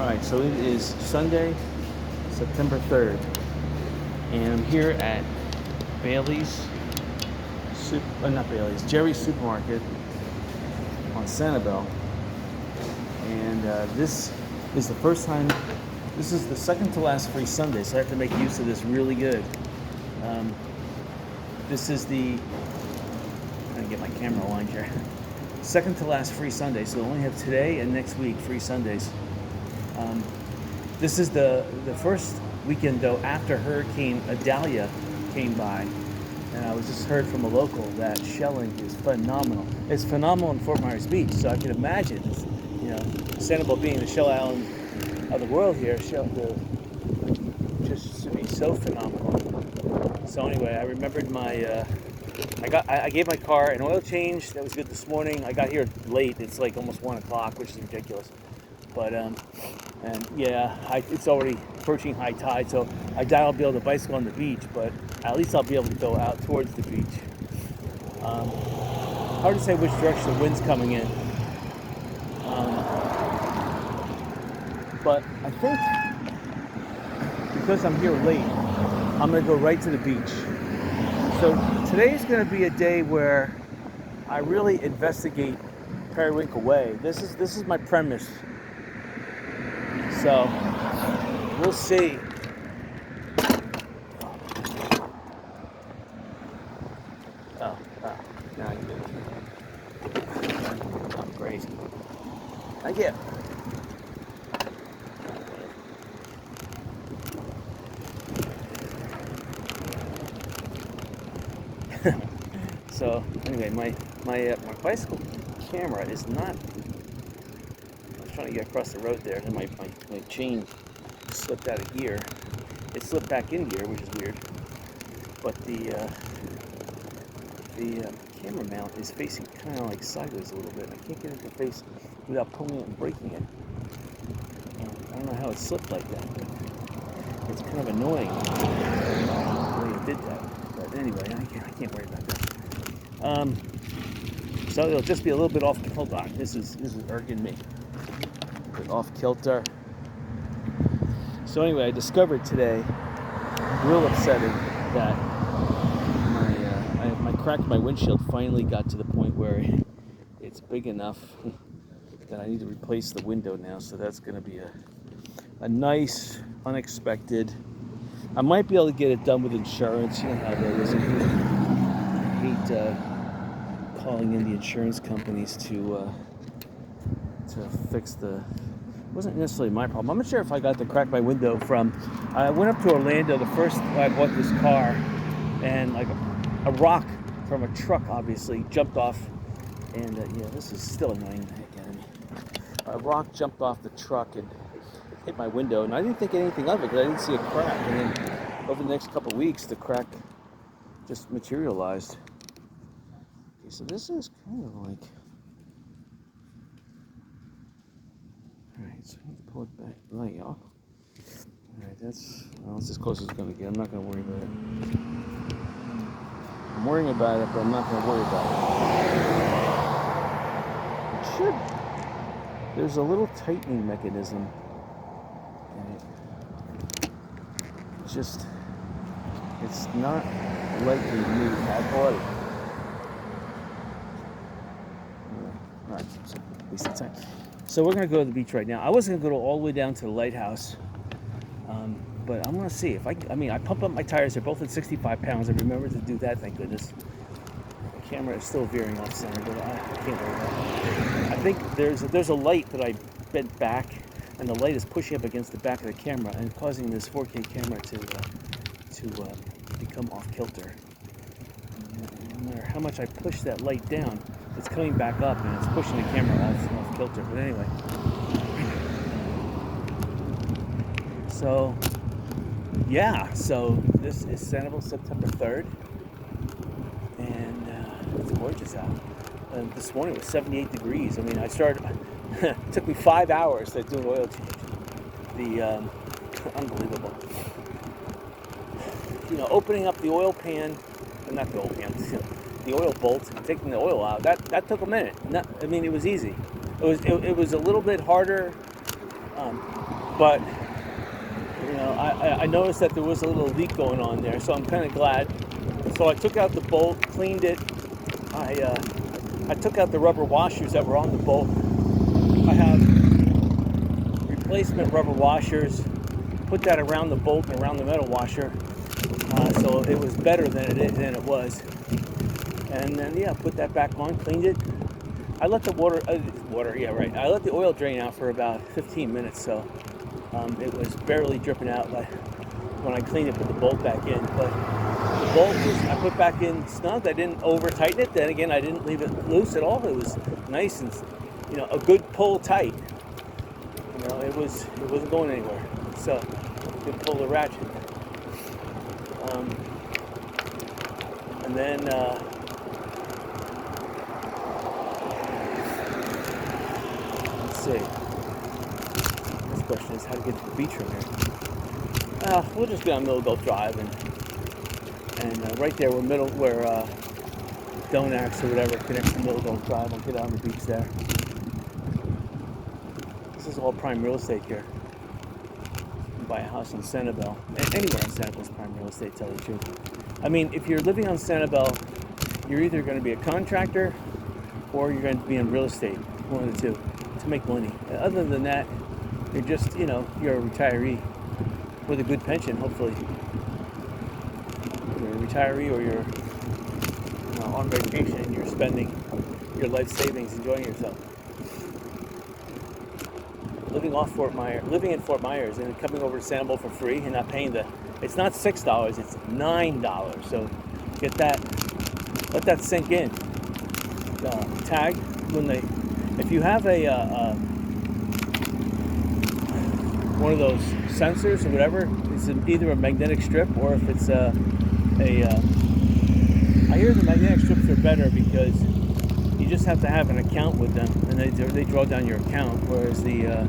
Alright, so it is Sunday, September 3rd, and I'm here at Jerry's Supermarket on Sanibel, and this is the first time, this is the second to last free Sunday, so I have to make use of this really good. This is I'm going to get my camera aligned here. Second to last free Sunday, so we only have today and next week free Sundays. This is the first weekend, though, after Hurricane Idalia came by, and I was just heard from a local that shelling is phenomenal. It's phenomenal in Fort Myers Beach, so I can imagine, Sanibel being the shell island of the world here, just to be so phenomenal. So anyway, I remembered I gave my car an oil change. That was good this morning. I got here late. It's like almost 1 o'clock, which is ridiculous. But it's already approaching high tide, so I doubt I'll be able to bicycle on the beach, but at least I'll be able to go out towards the beach. Hard to say which direction the wind's coming in. But I think because I'm here late, I'm going to go right to the beach. So today's going to be a day where I really investigate Periwinkle Way. This is my premise. So we'll see. Oh, now I get it. I'm crazy. I get it. So anyway, my bicycle camera is not. I was trying to get across the road there, and my chain slipped out of gear. It slipped back in gear, which is weird. But the camera mount is facing kind of like sideways a little bit. I can't get it to face without pulling it and breaking it. I don't know how it slipped like that, but it's kind of annoying the way it did that. But anyway, I can't worry about that. So it'll just be a little bit off kilter. This is irking me. Off kilter. So anyway, I discovered today, real upsetting, that my crack in my windshield finally got to the point where it's big enough that I need to replace the window now. So that's going to be a nice, unexpected. I might be able to get it done with insurance. You know how that is. I hate calling in the insurance companies to fix the. It wasn't necessarily my problem. I'm not sure if I got to crack my window from. I went up to Orlando the first I bought this car, and like a rock from a truck obviously jumped off, and this is still annoying the heck out of me. A rock jumped off the truck and hit my window, and I didn't think anything of it because I didn't see a crack. And then over the next couple of weeks, the crack just materialized. Okay, so this is kind of like. Alright, so let's pull it back. Light off. Alright, that's as close as it's going to get. I'm not going to worry about it. I'm worrying about it, but I'm not going to worry about it. There's a little tightening mechanism. And it's not likely to move. I bought it. Alright, so waste of time. So we're going to go to the beach right now. I wasn't going to go all the way down to the lighthouse, but I'm going to see if I pump up my tires. They're both at 65 pounds. I remember to do that, thank goodness. The camera is still veering off center, but I can't worry about it. I think there's a light that I bent back, and the light is pushing up against the back of the camera and causing this 4K camera to become off kilter. No matter how much I push that light down, it's coming back up and it's pushing the camera off kilter. But anyway, so this is Sanibel, September 3rd, and it's gorgeous out. This morning it was 78 degrees. I mean, it took me 5 hours to do an oil change. Unbelievable. Opening up the oil pan, not the oil pan, the oil bolt, and taking the oil out, that took a minute. It was easy. It was a little bit harder But I noticed that there was a little leak going on there, so I'm kind of glad. So I took out the bolt, cleaned it. I took out the rubber washers that were on the bolt. I have replacement rubber washers. Put that around the bolt and around the metal washer, so it was better than it was. And then put that back on, cleaned it. I let the I let the oil drain out for about 15 minutes, so it was barely dripping out. Like when I cleaned it, put the bolt back in. But the bolt I put back in snug. I didn't over tighten it. Then again, I didn't leave it loose at all. It was nice and a good pull tight. It wasn't going anywhere. So you can pull the ratchet. And then let's see. This question is how to get to the beach from here. We'll just be on Middle Gulf Drive and right there where Donax or whatever connects to Middle Gulf Drive. I'll get out on the beach there. This is all prime real estate here. Buy a house on Sanibel. Anywhere on Sanibel is prime real estate, to tell you the truth. I mean, if you're living on Sanibel, you're either going to be a contractor or you're going to be in real estate, one of the two, to make money. Other than that, you're just, you're a retiree with a good pension, hopefully. You're a retiree or you're on vacation and you're spending your life savings enjoying yourself. Living in Fort Myers and coming over to Sanibel for free and not paying it's not $6, it's $9. So get that, let that sink in. Tag if you have one of those sensors or whatever, it's either a magnetic strip or if it's I hear the magnetic strips are better because you just have to have an account with them and they draw down your account, whereas the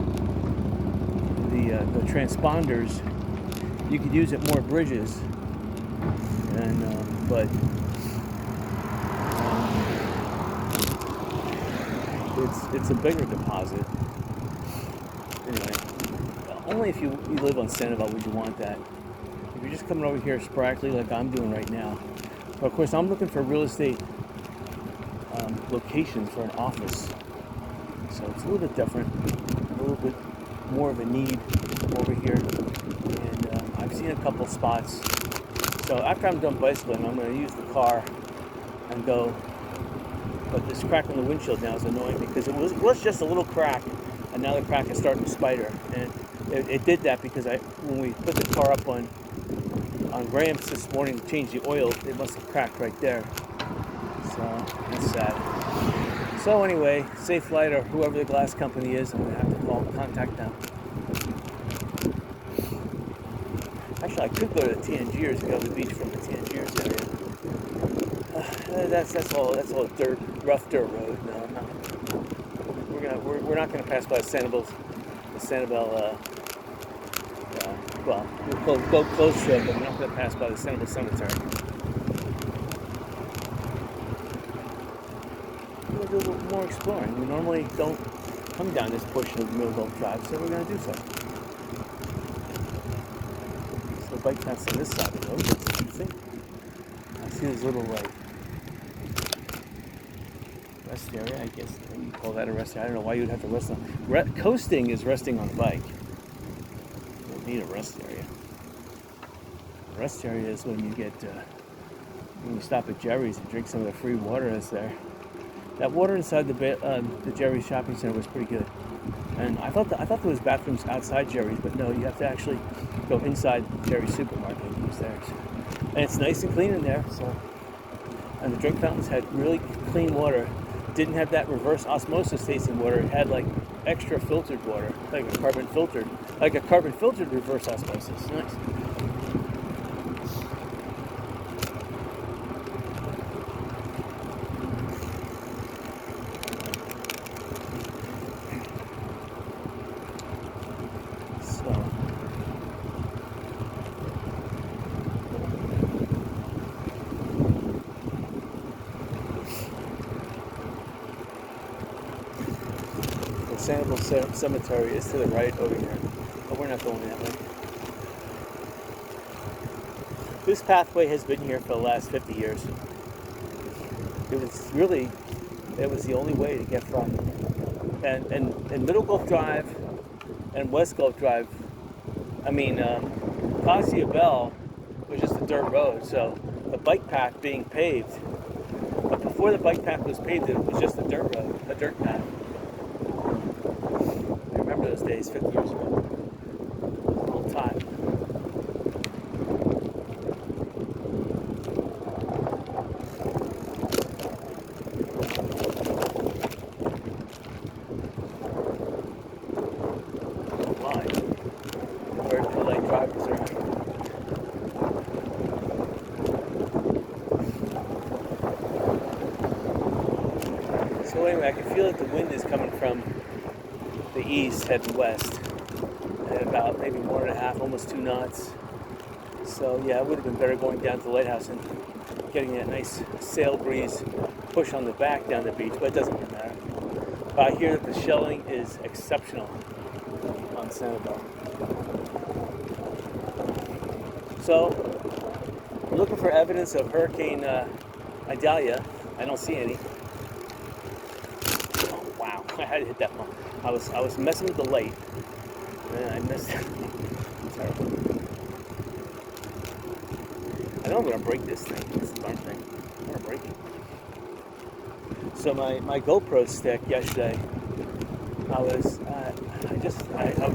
transponders, you could use it more bridges, but it's a bigger deposit. Anyway, only if you live on Sanibel would you want that. If you're just coming over here sporadically like I'm doing right now, but of course I'm looking for real estate location for an office, so it's a little bit different, a little bit more of a need over here, and I've seen a couple spots. So after I'm done bicycling, I'm going to use the car and go. But this crack on the windshield now is annoying because it was just a little crack, and now the crack is starting to spider. And it did that because when we put the car up on Graham's this morning to change the oil, it must have cracked right there. So that's sad. So anyway, Safe Flight or whoever the glass company is, I'm going to have to contact them. Actually, I could go to the Tangiers and go to the beach from the Tangiers area. That's all rough dirt road. No, I'm not. We're not gonna pass by the Sanibel. Well, we'll go close to it, but we're not gonna pass by the Sanibel Cemetery. We're gonna do a little more exploring. We normally don't come down this portion of the Middle Gulf Drive, so we're gonna do so. So the bike path's on this side of the road. That's interesting. I see this little rest area, I guess you call that a rest area. I don't know why you'd have to rest on. Coasting is resting on a bike. You don't need a rest area. A rest area is when you stop at Jerry's and drink some of the free water that's there. That water inside the Jerry's shopping center was pretty good. And I thought there was bathrooms outside Jerry's, but no, you have to actually go inside Jerry's supermarket and use theirs. And it's nice and clean in there. So, and the drink fountains had really clean water. Didn't have that reverse osmosis tasting water. It had like extra filtered water, like a carbon filtered reverse osmosis. Nice. Sanibel Cemetery is to the right over here. But we're not going that way. This pathway has been here for the last 50 years. It was the only way to get from, and Middle Gulf Drive and West Gulf Drive, Cassia Bell was just a dirt road, so the bike path being paved, but before the bike path was paved, it was just a dirt road, a dirt path. I remember those days 50 years ago. A long time. So anyway, I can feel that the wind is coming from the east heading west at about maybe 1.5, almost 2 knots. So yeah, it would have been better going down to the lighthouse and getting that nice sail breeze push on the back down the beach, but it doesn't really matter. But I hear that the shelling is exceptional on Sanibel. So we're looking for evidence of Hurricane Idalia. I don't see any. I had to hit that one. I was messing with the light, and I missed it. Terrible. I know I'm gonna break this thing. This darn thing. I'm gonna break it. So my GoPro stick yesterday. I was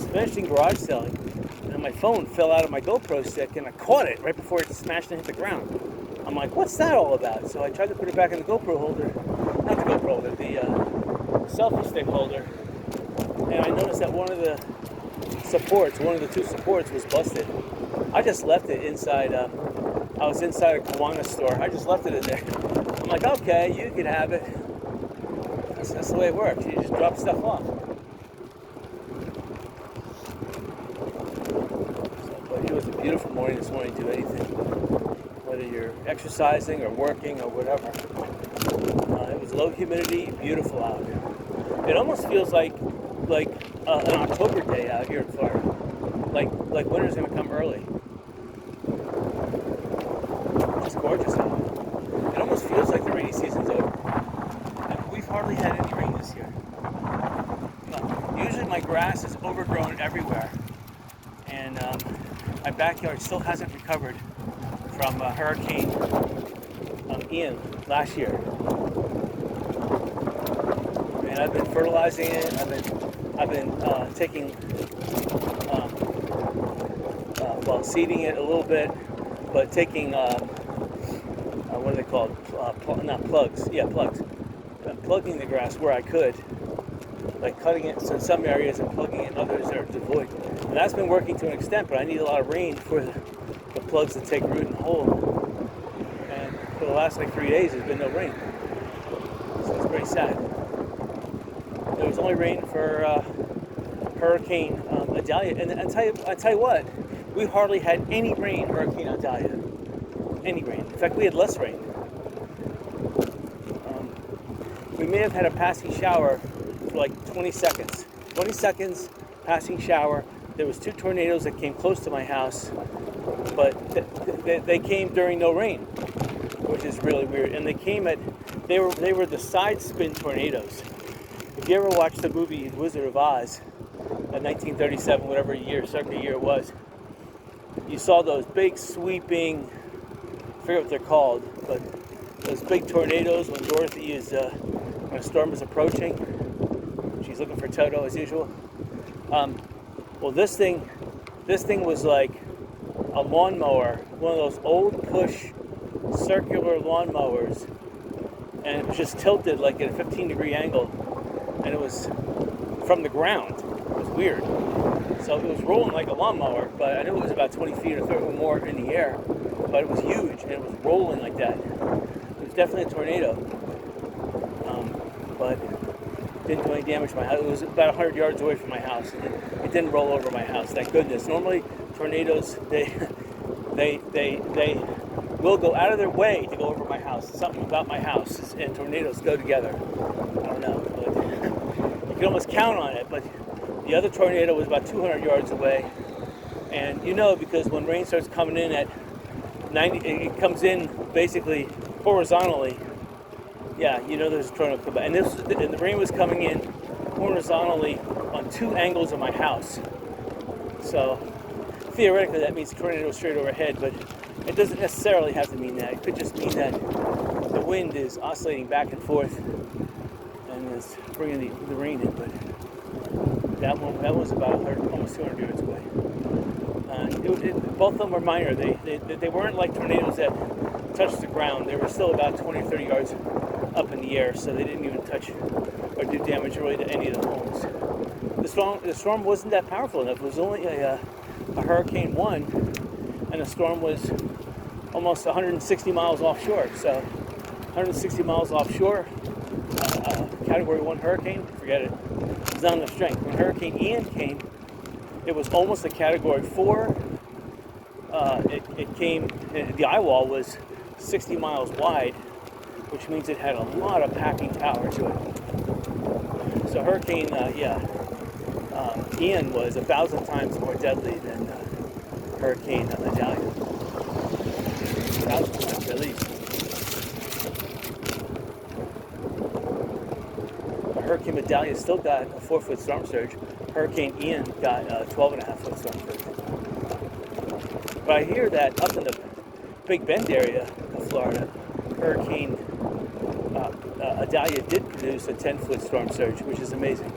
finishing garage selling, and my phone fell out of my GoPro stick, and I caught it right before it smashed and hit the ground. I'm like, what's that all about? So I tried to put it back in the GoPro holder. Not the GoPro holder. The selfie stick holder, and I noticed that one of the two supports was busted. I just left it inside. I was inside a Kiwanis store. I just left it in there. I'm like, okay, you can have it. That's the way it works. You just drop stuff off. But it was a beautiful morning this morning to do anything, whether you're exercising or working or whatever. It was low humidity, beautiful out here. It almost feels like an October day out here in Florida. Like winter's gonna come early. It's gorgeous out. It almost feels like the rainy season's over. And we've hardly had any rain this year. No. Usually my grass is overgrown everywhere, and my backyard still hasn't recovered from Hurricane Ian last year. And I've been fertilizing it. I've been taking, seeding it a little bit, but taking, what are they called? Not plugs. Yeah, plugs. Plugging the grass where I could, like cutting it in some areas and plugging it in others that are devoid. And that's been working to an extent, but I need a lot of rain for the plugs to take root and hold. And for the last 3 days, there's been no rain. So it's pretty sad. There was only rain for Hurricane Idalia, and I tell you what, we hardly had any rain Hurricane Idalia. Any rain. In fact, we had less rain. We may have had a passing shower for like 20 seconds. 20 seconds, passing shower. There was 2 tornadoes that came close to my house, but they came during no rain, which is really weird. And they were the side spin tornadoes. If you ever watched the movie Wizard of Oz, 1937, whatever circa year it was, you saw those big sweeping, I forget what they're called, but those big tornadoes when Dorothy is, when a storm is approaching. She's looking for Toto as usual. Well, this thing was like a lawnmower, one of those old push circular lawnmowers, and it was just tilted like at a 15-degree angle, and it was from the ground. It was weird. So it was rolling like a lawnmower, but I knew it was about 20 feet or more in the air, but it was huge, and it was rolling like that. It was definitely a tornado, but didn't do any damage to my house. It was about 100 yards away from my house. It didn't roll over my house, thank goodness. Normally, tornadoes, they will go out of their way to go over my house. Something about my house and tornadoes go together. I don't know, but you can almost count on it, but The other tornado was about 200 yards away. And you know, because when rain starts coming in at 90, it comes in basically horizontally. Yeah, you know there's a tornado coming. And the rain was coming in horizontally on 2 angles of my house. So theoretically that means tornado straight overhead, but it doesn't necessarily have to mean that. It could just mean that the wind is oscillating back and forth and is bringing the rain in. But that was about 100, almost 200 yards away. Both of them were minor. They weren't like tornadoes that touched the ground. They were still about 20 or 30 yards up in the air, so they didn't even touch or do damage really to any of the homes. The storm wasn't that powerful enough. It was only a Hurricane 1, and the storm was almost 160 miles offshore. So 160 miles offshore, Category 1 hurricane, forget it. It's not enough strength. When Hurricane Ian came, it was almost a Category 4. It came, the eye wall was 60 miles wide, which means it had a lot of packing power to it. So Hurricane, Ian was 1,000 times more deadly than Hurricane Idalia. 1,000 times at least. Hurricane Idalia still got a 4-foot storm surge. Hurricane Ian got a 12.5-foot storm surge. But I hear that up in the Big Bend area of Florida, Hurricane Idalia did produce a 10-foot storm surge, which is amazing.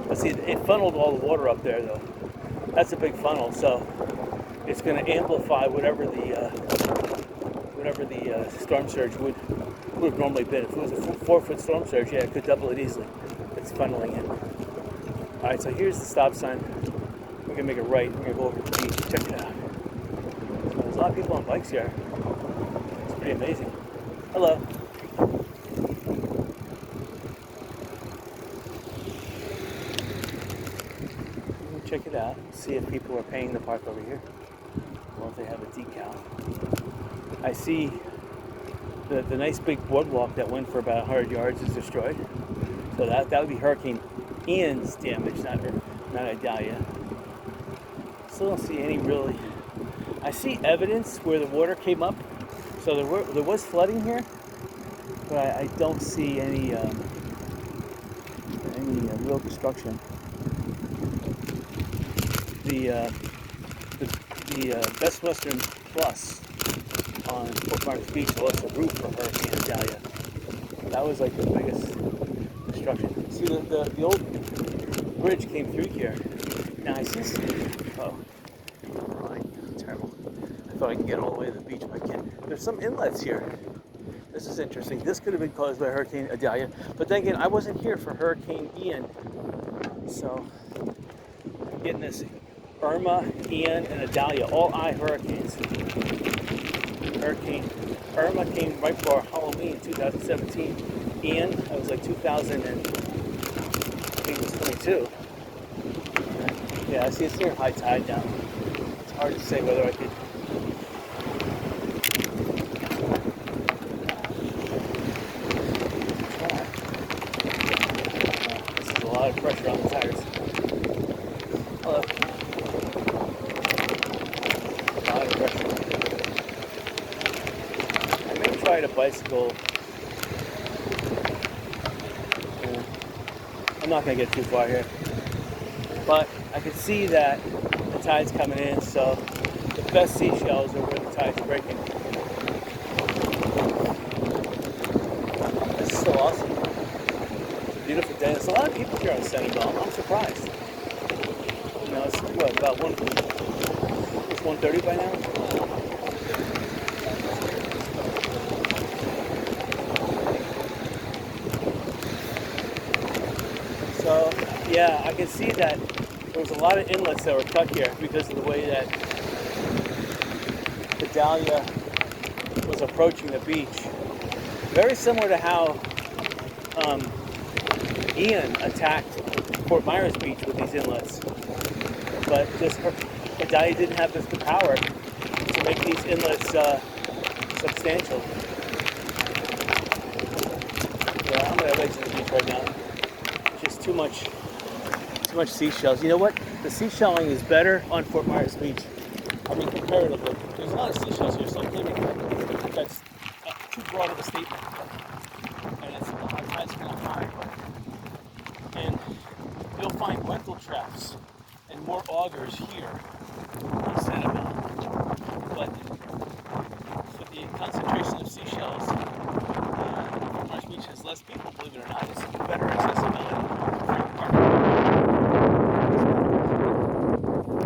But see, it funneled all the water up there, though. That's a big funnel, so it's going to amplify whatever the storm surge would have normally been. If it was a 4-foot storm surge, yeah, it could double it easily. It's funneling in. All right, so here's the stop sign. We're gonna make a right. We're gonna go over to the beach. Check it out. So there's a lot of people on bikes here. It's pretty amazing. Hello. Check it out. See if people are paying to park over here, or if they have a decal. I see the nice big boardwalk that went for about 100 yards is destroyed. So that would be Hurricane Ian's damage, not Idalia. Still don't see any really. I see evidence where the water came up, so there was flooding here, but I don't see any real destruction. The Best Western Plus on Fort Myers Beach was a roof for Hurricane Idalia. That was like the biggest destruction. See, the old bridge came through here. Now I see terrible. I thought I could get all the way to the beach, but I can't. There's some inlets here. This is interesting. This could have been caused by Hurricane Idalia, but then again, I wasn't here for Hurricane Ian, so I'm getting this Irma, Ian, and Idalia, all I hurricanes. Hurricane Irma came right before Halloween 2017. Ian, that was like 2000 and I think it was 22. Yeah, I see it's near high tide now. It's hard to say whether I could. This is a lot of pressure on the tires. Hello. A lot of pressure. I may try to bicycle. I'm not going to get too far here. But I can see that the tide's coming in, so the best seashells are where the tide's breaking. This is so awesome. It's a beautiful day. There's a lot of people here on Sanibel. I'm surprised. You know, it's what, about 1:30 by now? So, yeah, I can see that there was a lot of inlets that were cut here because of the way that the Idalia was approaching the beach. Very similar to how Ian attacked Fort Myers Beach with these inlets. But just Idalia didn't have the power to make these inlets substantial. Yeah, I'm going to exit the beach right now. Just too much too much seashells. You know what? The seashelling is better on Fort Myers Beach. I mean, comparatively. There's a lot of seashells here, so I can't make that's too broad of a statement. And it's high tide's kind of high. And you'll find rental traps and more augers here on Sanibel. But for the concentration of seashells, Fort Myers Beach has less people, believe it or not. It's better accessibility.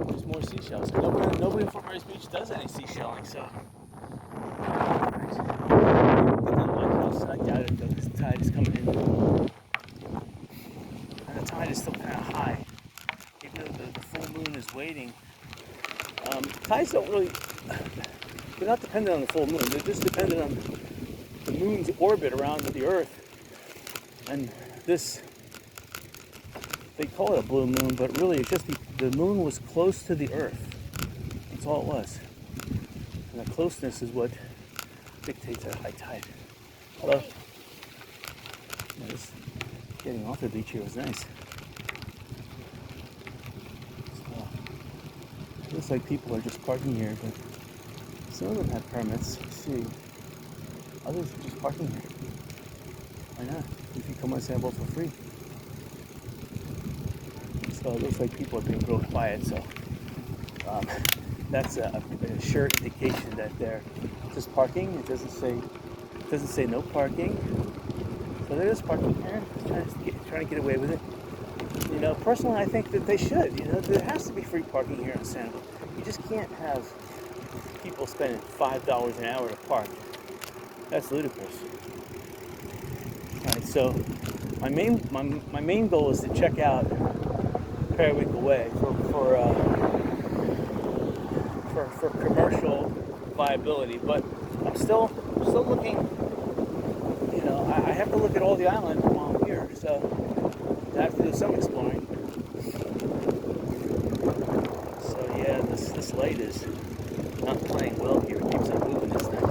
There's more seashells. Nobody in Fort Myers Beach does any seashelling, so. I doubt it though, because the tide is coming in. And the tide is still kind of high. Even though the full moon is waiting. Tides don't really, they're not dependent on the full moon. They're just dependent on the moon's orbit around the Earth. And this, they call it a blue moon, but really it's just the moon was close to the Earth. That's all it was. And the closeness is what dictates that high tide. Hello. Yeah, this getting off the beach here was nice. So, it looks like people are just parking here, but some of them have permits. Let's see. Others are just parking here. Why not? You can come on Sanibel for free. So it looks like people are being real quiet, so that's a sure indication that they're just parking. It doesn't say no parking. So they're just parking here, trying to get away with it. You know, personally, I think that they should. You know, there has to be free parking here in Sanibel. You just can't have people spending $5 an hour to park. That's ludicrous. All right, so my main goal is to check out Periwinkle Way for commercial viability, but I'm still looking. You know, I have to look at all the island while I'm here, so I have to do some exploring. So yeah, this light is not playing well here. It keeps on moving this thing.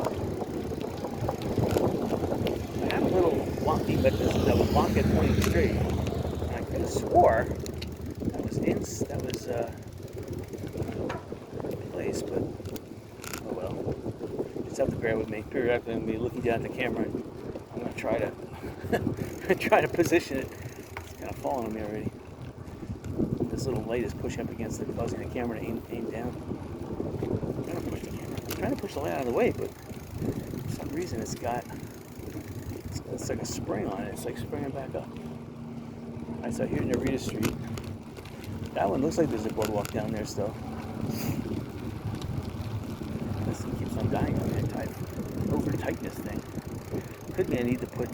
I have a little wonky mechanism that would lock it pointing straight. And I could have swore that was place, but oh well. Just have to bear with me. Periodically, I'm going to be looking down at the camera, and I'm going to try to position it. It's kind of falling on me already. This little light is pushing up against it, causing the camera to aim down. I'm trying to push the light out of the way, but for some reason it's like a spring on it. It's like springing back up. I saw here near Rita Street. That one looks like there's a boardwalk down there still. This thing keeps on dying on that tight over tightness thing. Could be I need to put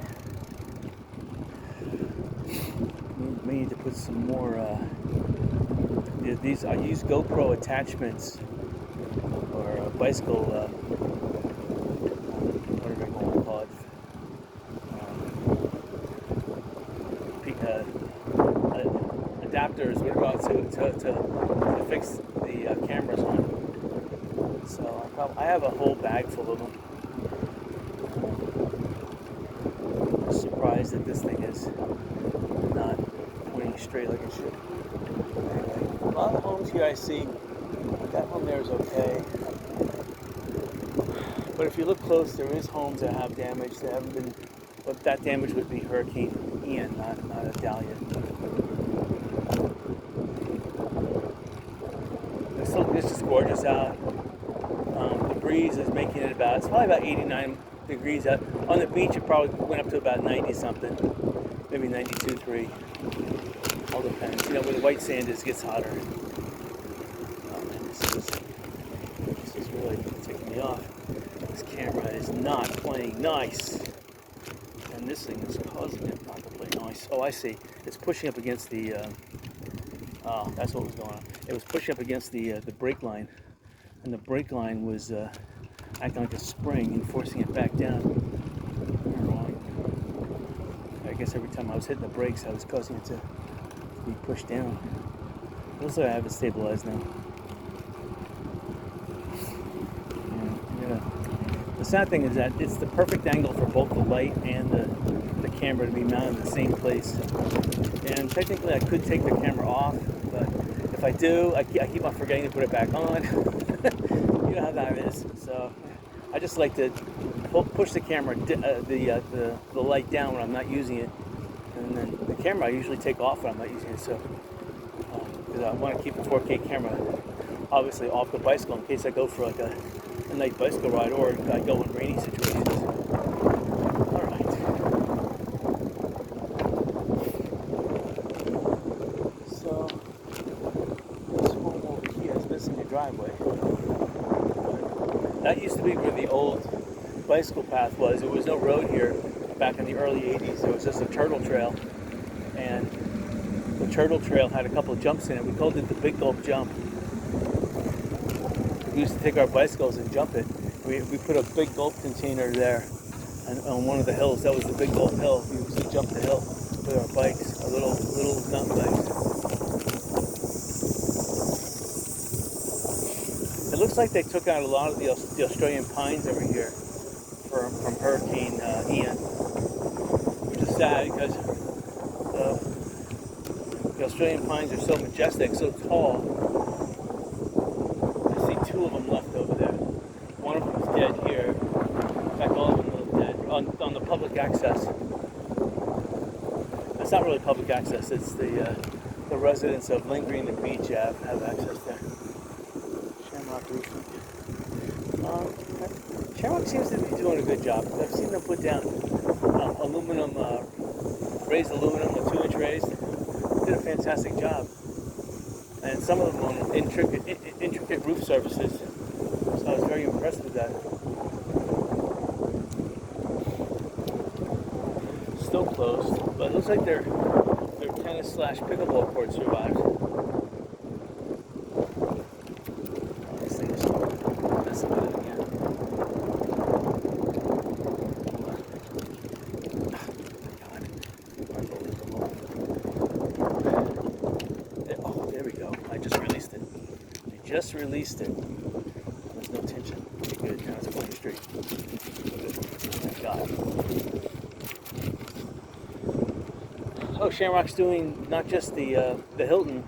some more. These I use GoPro attachments or bicycle. Whatever I want to call it. Adapters, to fix the cameras on. So I have a whole bag full of them. I'm surprised that this thing is not pointing straight like it should. Anyway, a lot of homes here I see. That one there is okay. But if you look close, there is homes that have damage that haven't been. But that damage would be Hurricane Ian, not a Dahlia. It's just gorgeous out. The breeze is making it it's probably about 89 degrees out. On the beach, it probably went up to about 90 something, maybe 92, 3. All depends. You know, where the white sand is, it gets hotter. Oh man, this is really taking me off. This camera is not playing nice. And this thing is causing it not to play nice. Oh, I see. It's pushing up against the, that's what was going on. It was pushing up against the brake line. And the brake line was acting like a spring and forcing it back down. I guess every time I was hitting the brakes, I was causing it to be pushed down. Looks like I have it stabilized now. Yeah. The sad thing is that it's the perfect angle for both the light and the camera to be mounted in the same place. And technically I could take the camera off, but if I do, I keep on forgetting to put it back on. You know how that is. So I just like to push the camera, the light down when I'm not using it, and then the camera I usually take off when I'm not using it. So because I want to keep the 4K camera obviously off the bicycle in case I go for like a night bicycle ride, or I go in rainy situations. All right. So this home over here is missing a driveway. That used to be where the old bicycle path was. There was no road here back in the early 80s. There was just a turtle trail, and the turtle trail had a couple of jumps in it. We called it the Big Gulp Jump. We used to take our bicycles and jump it. We put a Big Gulp container there, and on one of the hills. That was the Big Gulp Hill. We used to jump the hill with our bikes, our little mountain bikes. It looks like they took out a lot of the Australian pines over here from Hurricane Ian, which is sad because the Australian pines are so majestic, so tall. I see two of them left over there. One of them is dead here. In fact, all of them are dead on the public access. It's not really public access. It's the residents of Lingering and Beach have access there. Shamrock roofing. Shamrock seems to be doing a good job. I've seen them put down aluminum, raised aluminum with 2-inch raised. They did a fantastic job. And some of them on intricate roof surfaces. So I was very impressed with that. Still closed, but it looks like their tennis/pickleball court survived. This thing is messing with it again. Oh, there we go. I just released it. Just released it. There's no tension. Okay, good. Now it's going straight. Thank God. Oh, Shamrock's doing not just the Hilton,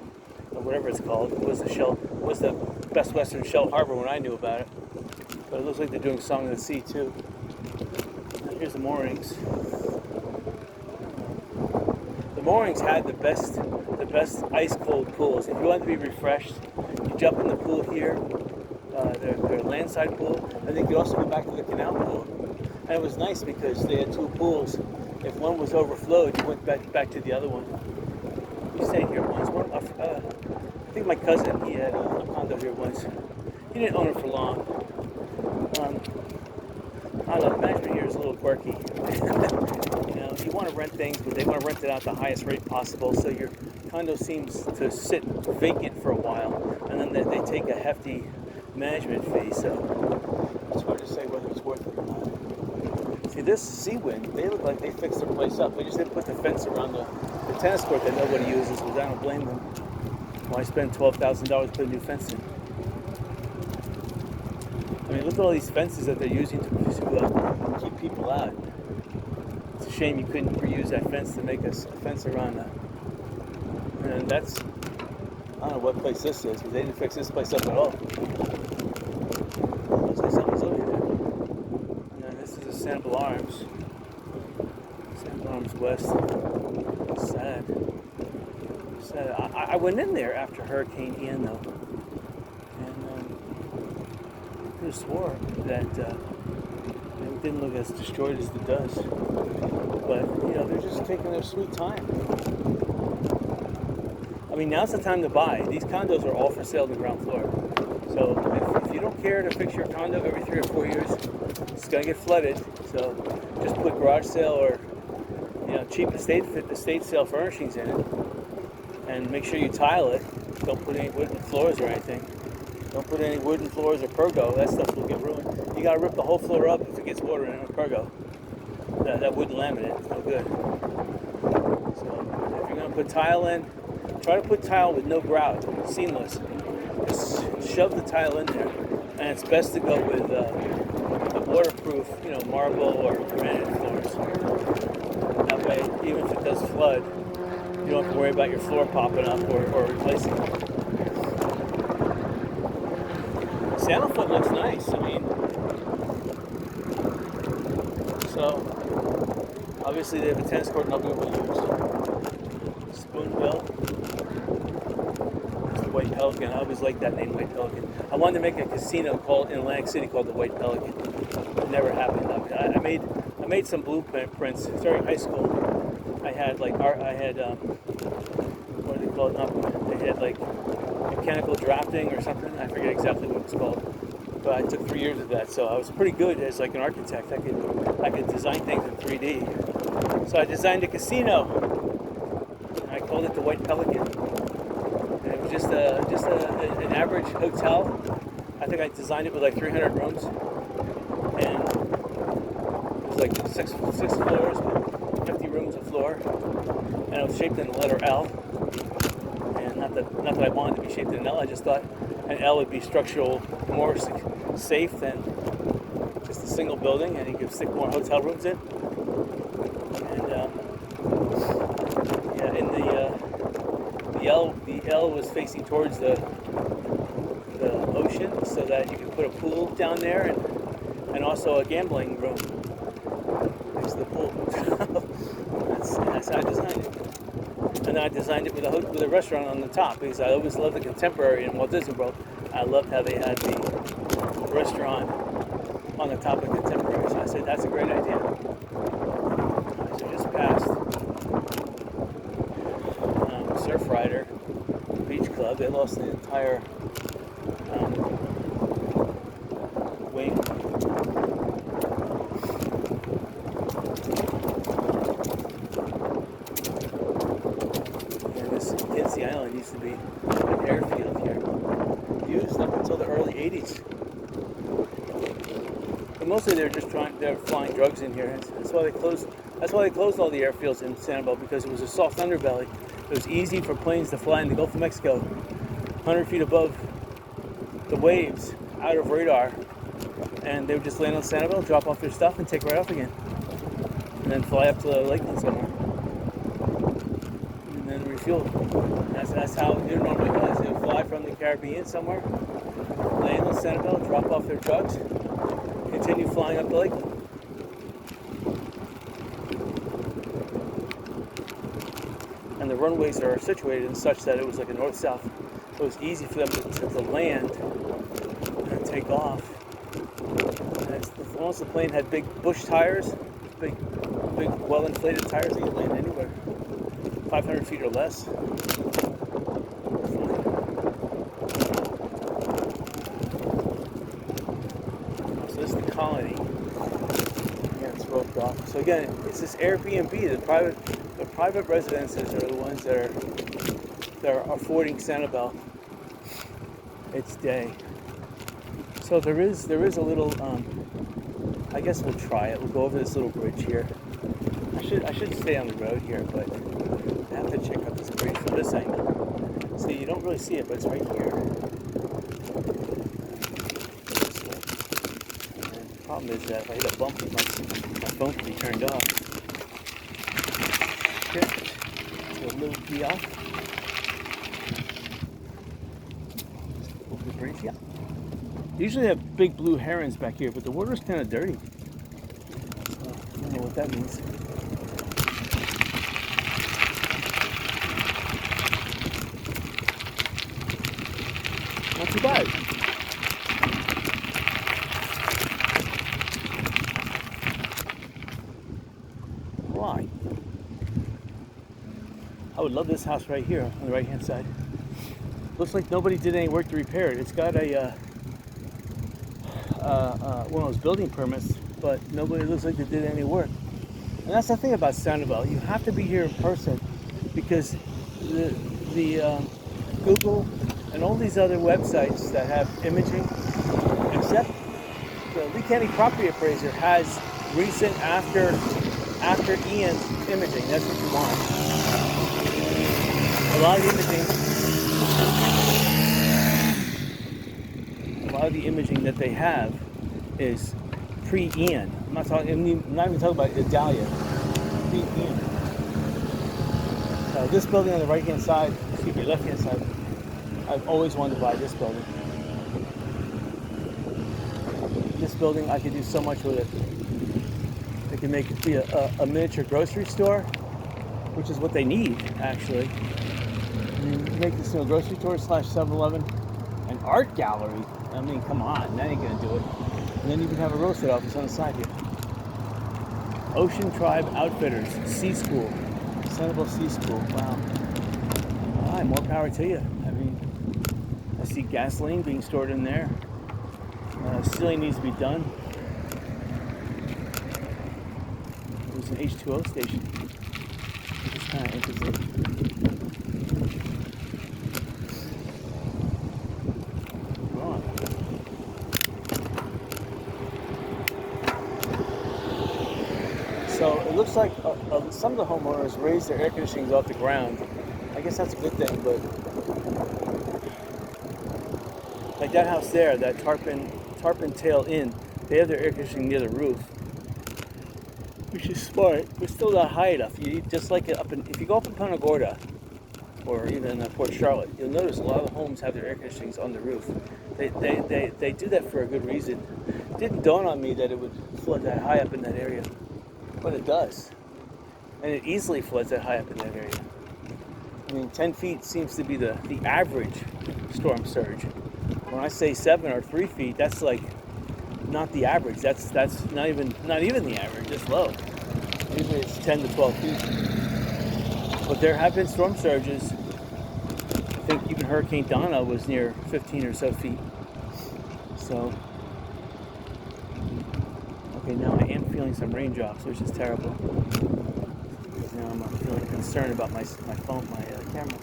or whatever it's called. It was the Best Western Shell Harbor when I knew about it. But it looks like they're doing Song of the Sea too. And here's the moorings. The moorings had the best ice cold pools. If you want to be refreshed, you jump in the pool here, their landside pool, and then you could also go back to the canal pool. And it was nice because they had two pools. If one was overflowed, you went back to the other one. We stayed here once. I think my cousin, he had a condo here once. He didn't own it for long. I don't know, management here is a little quirky. You know, you want to rent things, but they want to rent it out the highest rate possible, so your condo seems to sit vacant for a while, and then they take a hefty management fee, so it's hard to say whether it's worth it or not. See, this Seawind, they look like they fixed their place up. They just didn't put the fence around the tennis court that nobody uses, which I don't blame them. Why spend $12,000 to put a new fence in? I mean, look at all these fences that they're using to keep people out. It's a shame you couldn't reuse that fence to make a fence around that. And that's, I don't know what place this is, because they didn't fix this place up at all. Looks like something's over here. And then this is the Sanibel Arms. Sanibel Arms West. Sad. Sad. I went in there after Hurricane Ian, though. And I could have swore that it didn't look as destroyed as it does. But, you know, they're just taking their sweet time. I mean, now's the time to buy. These condos are all for sale on the ground floor. So if you don't care to fix your condo every 3 or 4 years, it's going to get flooded. So just put garage sale or, you know, cheap estate sale furnishings in it. And make sure you tile it. Don't put any wooden floors or anything. Don't put any wooden floors or pergo. That stuff will get ruined. You got to rip the whole floor up if it gets water in it with pergo. That wooden laminate is no good. So if you're going to put tile in, try to put tile with no grout, seamless. Just shove the tile in there, and it's best to go with waterproof, marble or granite floors. That way, even if it does flood, you don't have to worry about your floor popping up or replacing it. Sandalfoot looks nice. So obviously they have a tennis court nothing but use. Spoonbill. It's the White Pelican. I always liked that name, White Pelican. I wanted to make a casino in Atlantic City called the White Pelican. It never happened. I made some blueprints starting high school. I had what do they call it? They had like mechanical drafting or something. I forget exactly what it's called. But I took 3 years of that, so I was pretty good as like an architect. I could design things in 3D. So I designed a casino. And I called it the White Pelican. And it was just an average hotel. I think I designed it with like 300 rooms, and it was like six floors, 50 rooms a floor, and it was shaped in the letter L. And not that I wanted to be shaped in an L. I just thought an L would be structural more safe than just a single building, and you could stick more hotel rooms in. And the L was facing towards the ocean, so that you could put a pool down there and also a gambling room next to the pool. That's how I designed it. And then I designed it with a restaurant on the top, because I always loved the contemporary in Walt Disney World. I loved how they had the restaurant on the top of contemporary. So I said, that's a great idea. So just passed Surfrider Beach Club. They lost the entire wing. And this Kinsey Island used to be an airfield here, used up until the early 80s. But mostly they're flying drugs in here. That's why they closed all the airfields in Sanibel, because it was a soft underbelly. It was easy for planes to fly in the Gulf of Mexico, 100 feet above the waves, out of radar, and they would just land on Sanibel, drop off their stuff, and take right off again, and then fly up to Lakeland somewhere, and then refuel. That's how it normally was. They would fly from the Caribbean somewhere, land on Sanibel, drop off their drugs, continue flying up to Lakeland. And the runways are situated in such that it was like a north-south. It was easy for them to land and take off. Once the plane had big bush tires, big well-inflated tires, they could land anywhere, 500 feet or less. So this is the colony. Yeah, it's roped off. So again, it's this Airbnb. The private residences are the ones that are affording Sanibel its day. So there is a little. I guess we'll try it. We'll go over this little bridge here. I should stay on the road here, but I have to check out this bridge from this angle. See, you don't really see it, but it's right here. And the problem is that if I hit a bump, my phone can be turned off. Here, so a little kiosk. Over the bridge, yeah. Usually they have big blue herons back here, but the water's kind of dirty. So I don't know what that means. Not too bad. Right. I would love this house right here on the right-hand side. Looks like nobody did any work to repair it. It's got a one of those building permits, but nobody looks like they did any work. And that's the thing about Sanibel. You have to be here in person, because the Google and all these other websites that have imaging, except the Lee County Property Appraiser has recent after Ian imaging. That's what you want. A lot of the imaging that they have is pre-Ian. I'm not even talking about Idalia. Pre-Ian. This building on the right-hand side, excuse me, left-hand side, I've always wanted to buy this building. This building, I could do so much with it. They can make it be a miniature grocery store, which is what they need, actually. I mean, make this a grocery store / 7-Eleven, an art gallery. I mean, come on, that ain't gonna do it. And then you can have a real estate office on the side here. Ocean Tribe Outfitters, Sea School, Sanibel Sea School. Wow. All right, more power to you. I mean, I see gasoline being stored in there. Ceiling needs to be done. There's an H2O station, which is kind of interesting. Right. So it looks like some of the homeowners raised their air conditionings off the ground. I guess that's a good thing, but like that house there, that Tarpon Tail Inn, they have their air conditioning near the roof, which is smart, but still not high enough. You just like it if you go up in Punta Gorda or even Port Charlotte, you'll notice a lot of the homes have their air conditionings on the roof. They do that for a good reason. It didn't dawn on me that it would flood that high up in that area, but it does, and it easily floods that high up in that area. I mean, 10 feet seems to be the average storm surge. When I say 7 or 3 feet, that's like not the average. That's not even the average. It's low. Usually it's 10 to 12 feet. But there have been storm surges. I think even Hurricane Donna was near 15 or so feet. So, okay, now I am feeling some raindrops, which is terrible. Because now I'm feeling concerned about my phone, my camera.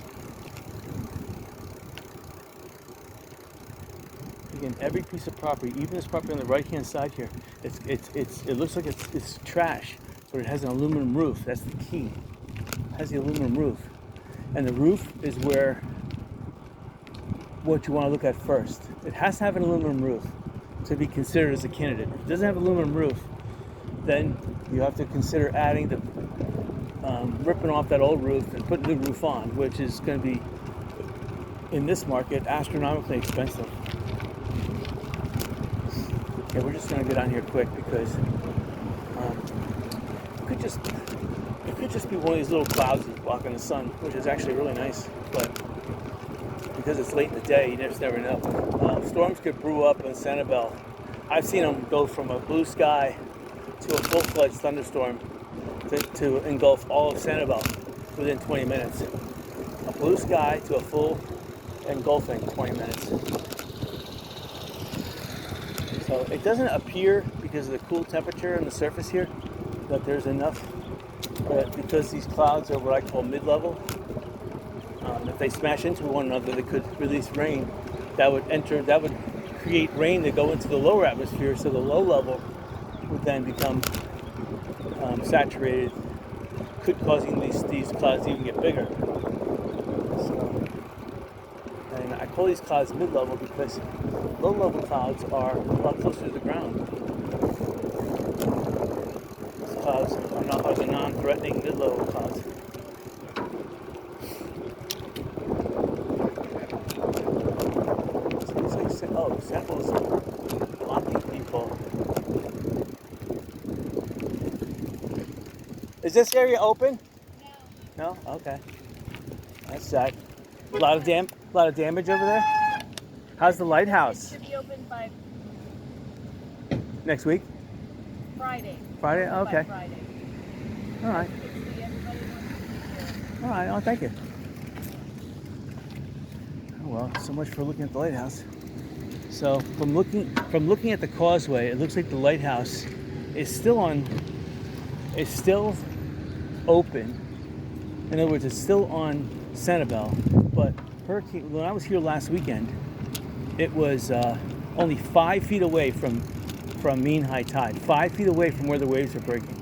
Again, every piece of property, even this property on the right-hand side here, it looks like it's trash, but it has an aluminum roof. That's the key. It has the aluminum roof, and the roof is what you want to look at first. It has to have an aluminum roof to be considered as a candidate. If it doesn't have an aluminum roof, then you have to consider adding ripping off that old roof and putting the roof on, which is going to be, in this market, astronomically expensive. Okay, we're just going to get on here quick because it could just be one of these little clouds blocking the sun, which is actually really nice. But because it's late in the day, you just never know. Storms could brew up in Sanibel. I've seen them go from a blue sky to a full-fledged thunderstorm to engulf all of Sanibel within 20 minutes. A blue sky to a full engulfing 20 minutes. So it doesn't appear, because of the cool temperature and the surface here, that there's enough, but because these clouds are what I call mid-level, if they smash into one another, they could release rain. That would create rain to go into the lower atmosphere, so the low level would then become saturated, causing these clouds to even get bigger. So, and I call these clouds mid-level because low-level clouds are a lot closer to the ground. These clouds are the non-threatening mid-level clouds. Samples blocking people. Is this area open? No. No? Okay. That's sad. A lot of damage over there. How's the lighthouse? It should be open by next week? Friday. Friday? Okay. By Friday. All right. All right. Oh, thank you. Oh, well, so much for looking at the lighthouse. So from looking at the causeway, it looks like the lighthouse is still open. In other words, it's still on Sanibel. But when I was here last weekend, it was only 5 feet away from mean high tide, 5 feet away from where the waves are breaking.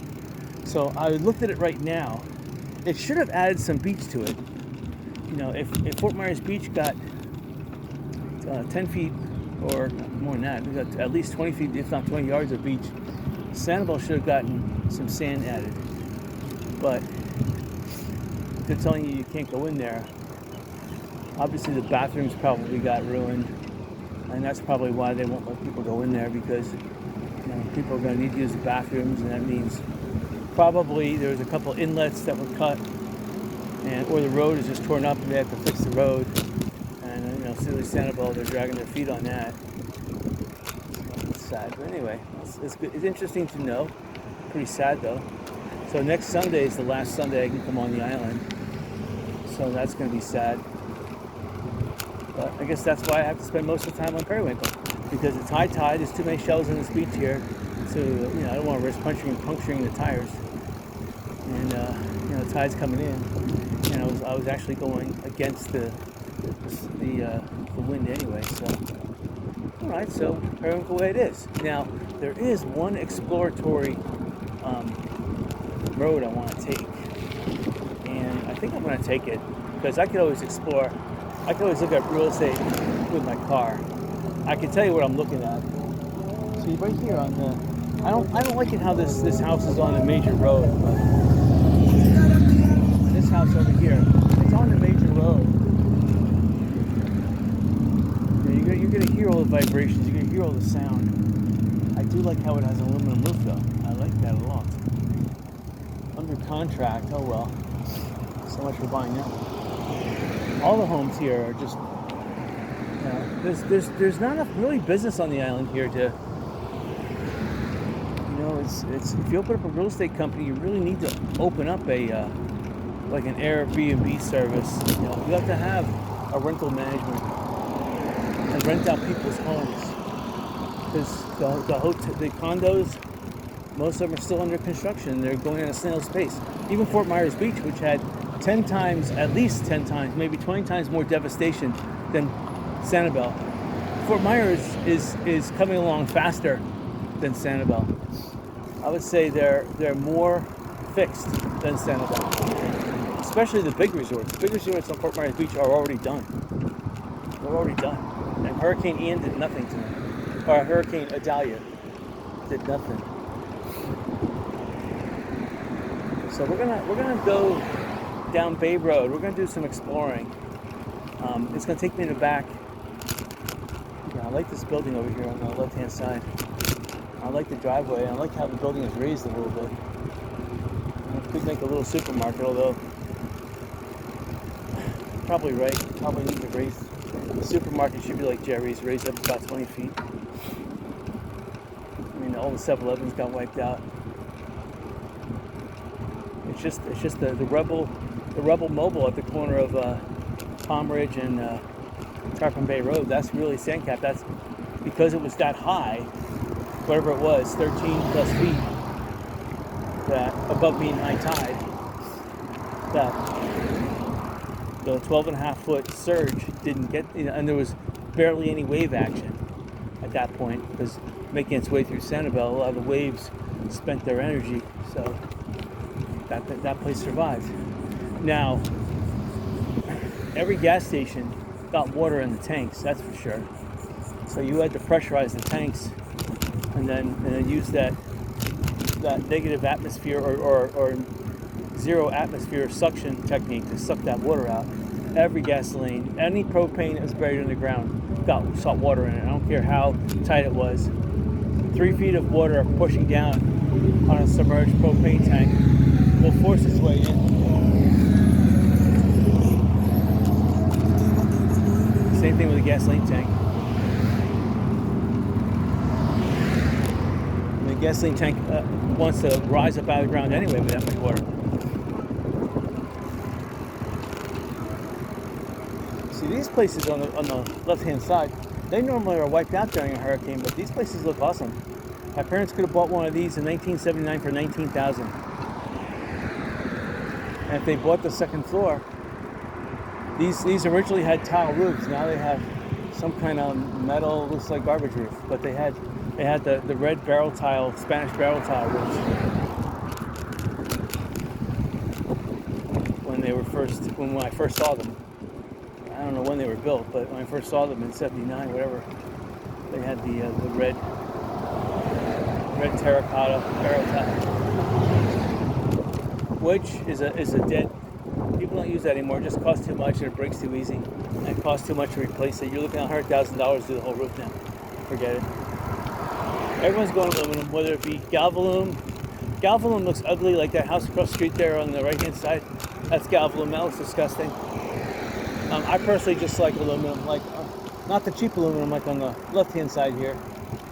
So I looked at it right now. It should have added some beach to it. You know, if Fort Myers Beach got 10 feet or more than that. We got at least 20 feet, if not 20 yards of beach. Sanibel should have gotten some sand added, but they're telling you can't go in there. Obviously, the bathrooms probably got ruined, and that's probably why they won't let people go in there, because people are going to need to use the bathrooms, and that means probably there's a couple inlets that were cut, or the road is just torn up and they have to fix the road. And silly Sanibel, they're dragging their feet on that. So it's sad, but anyway, it's good. It's interesting to know. Pretty sad though. So next Sunday is the last Sunday I can come on the island, so that's going to be sad. But I guess that's why I have to spend most of the time on periwinkle, because it's high tide. There's too many shells in this beach here, so I don't want to risk puncturing the tires. And the tide's coming in, and I was actually going against the wind anyway. So all right, so periwinkle way it is. Now there is one exploratory road I want to take, and I think I'm going to take it because I could always explore. I can always look at real estate with my car. I can tell you what I'm looking at. See, right here on the, I don't like it how this house is on a major road, but this house over here, it's on a major road. You're gonna hear all the vibrations. You're gonna hear all the sound. I do like how it has an aluminum roof, though. I like that a lot. Under contract. Oh well. So much for buying that. All the homes here are just, there's not enough really business on the island here to, it's if you open up a real estate company, you really need to open up a like an Airbnb service. You have to have a rental management and rent out people's homes, because the condos, most of them are still under construction. They're going at a snail's pace. Even Fort Myers Beach, which had at least 10 times, maybe 20 times more devastation than Sanibel. Fort Myers is coming along faster than Sanibel. I would say they're more fixed than Sanibel, especially the big resorts. The big resorts on Fort Myers Beach are already done. They're already done. And Hurricane Ian did nothing to them. Or Hurricane Idalia did nothing. So we're gonna go down Bay Road. We're going to do some exploring. It's going to take me in the back. I like this building over here on the left-hand side. I like the driveway. I like how the building is raised a little bit. It could make a little supermarket, although probably right. Probably need to raise. The supermarket should be like Jerry's, raised up about 20 feet. I mean, all the 7-Elevens got wiped out. It's just the Rebel Mobile at the corner of Palm Ridge and Tarpon Bay Road. That's really sand-capped. That's because it was that high, whatever it was, 13 plus feet, that above mean high tide, that the 12.5-foot surge didn't get, and there was barely any wave action at that point, because making its way through Sanibel, a lot of the waves spent their energy, so that place survived. Now, every gas station got water in the tanks, that's for sure. So you had to pressurize the tanks and then use that negative atmosphere or zero atmosphere suction technique to suck that water out. Every gasoline, any propane that was buried underground got salt water in it. I don't care how tight it was. 3 feet of water pushing down on a submerged propane tank will force its way in. Same thing with a gasoline tank. The gasoline tank wants to rise up out of the ground anyway with that much water. See, these places on the left-hand side, they normally are wiped out during a hurricane, but these places look awesome. My parents could have bought one of these in 1979 for $19,000. And if they bought the second floor, these originally had tile roofs. Now they have some kind of metal, looks like garbage roof. But they had the red barrel tile, Spanish barrel tile roofs when I first saw them. I don't know when they were built, but when I first saw them in '79, whatever. had the red terracotta barrel top, which is a dead. People don't use that anymore. It just costs too much and it breaks too easy. And it costs too much to replace it. You're looking at $100,000 to do the whole roof now. Forget it. Everyone's going aluminum, whether it be Galvalume. Galvalume looks ugly, like that house across the street there on the right-hand side. That's Galvalume. That looks disgusting. I personally just like aluminum, like not the cheap aluminum like on the left-hand side here,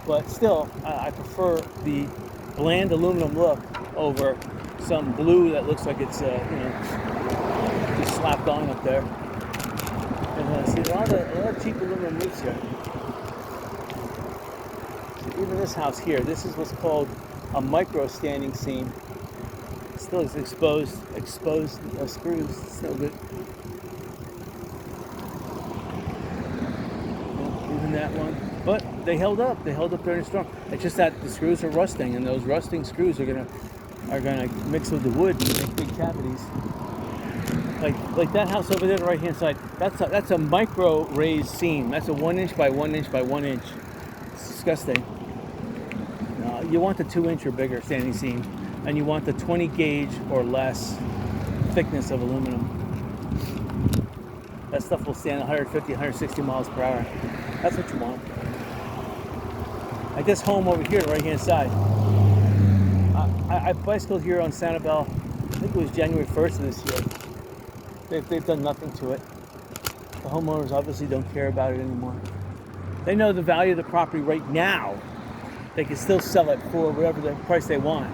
but still, I prefer the bland aluminum look over some blue that looks like it's just slapped on up there. And see a lot of cheap aluminum roofs here. Even this house here, this is what's called a micro standing seam. It still is exposed screws. It's still good. Even that one, but they held up. They held up during the storm. It's just that the screws are rusting, and those rusting screws are gonna mix with the wood and make big cavities. Like that house over there, on the right hand side. That's a micro raised seam. That's a 1 inch by 1 inch by 1 inch. It's disgusting. You want the 2 inch or bigger standing seam, and you want the 20 gauge or less thickness of aluminum. That stuff will stand 150, 160 miles per hour. That's what you want. Like this home over here, the right hand side. I bicycled here on Sanibel, I think it was January 1st of this year. They've done nothing to it. The homeowners obviously don't care about it anymore. They know the value of the property right now. They can still sell it for whatever the price they want.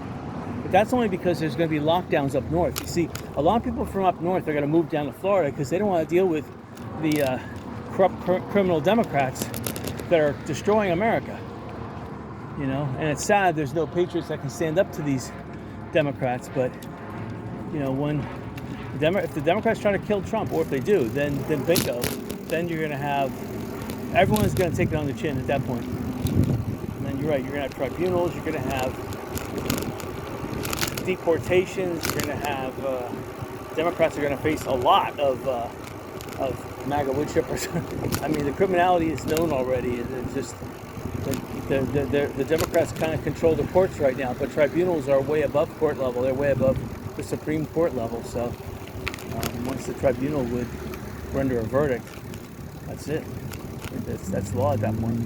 But that's only because there's going to be lockdowns up north. You see, a lot of people from up north are going to move down to Florida because they don't want to deal with the corrupt criminal Democrats that are destroying America. You know, and it's sad there's no patriots that can stand up to these Democrats. But you know, if the Democrats try to kill Trump, or if they do, then bingo. Then you're going to have everyone's going to take it on the chin at that point. And then you're right. You're going to have tribunals. You're going to have deportations. You're going to have Democrats are going to face a lot of MAGA wood chippers. I mean, the criminality is known already. It's just the Democrats kind of control the courts right now, but tribunals are way above court level. They're way above the Supreme Court level. So once the tribunal would render a verdict, that's it. That's law at that point.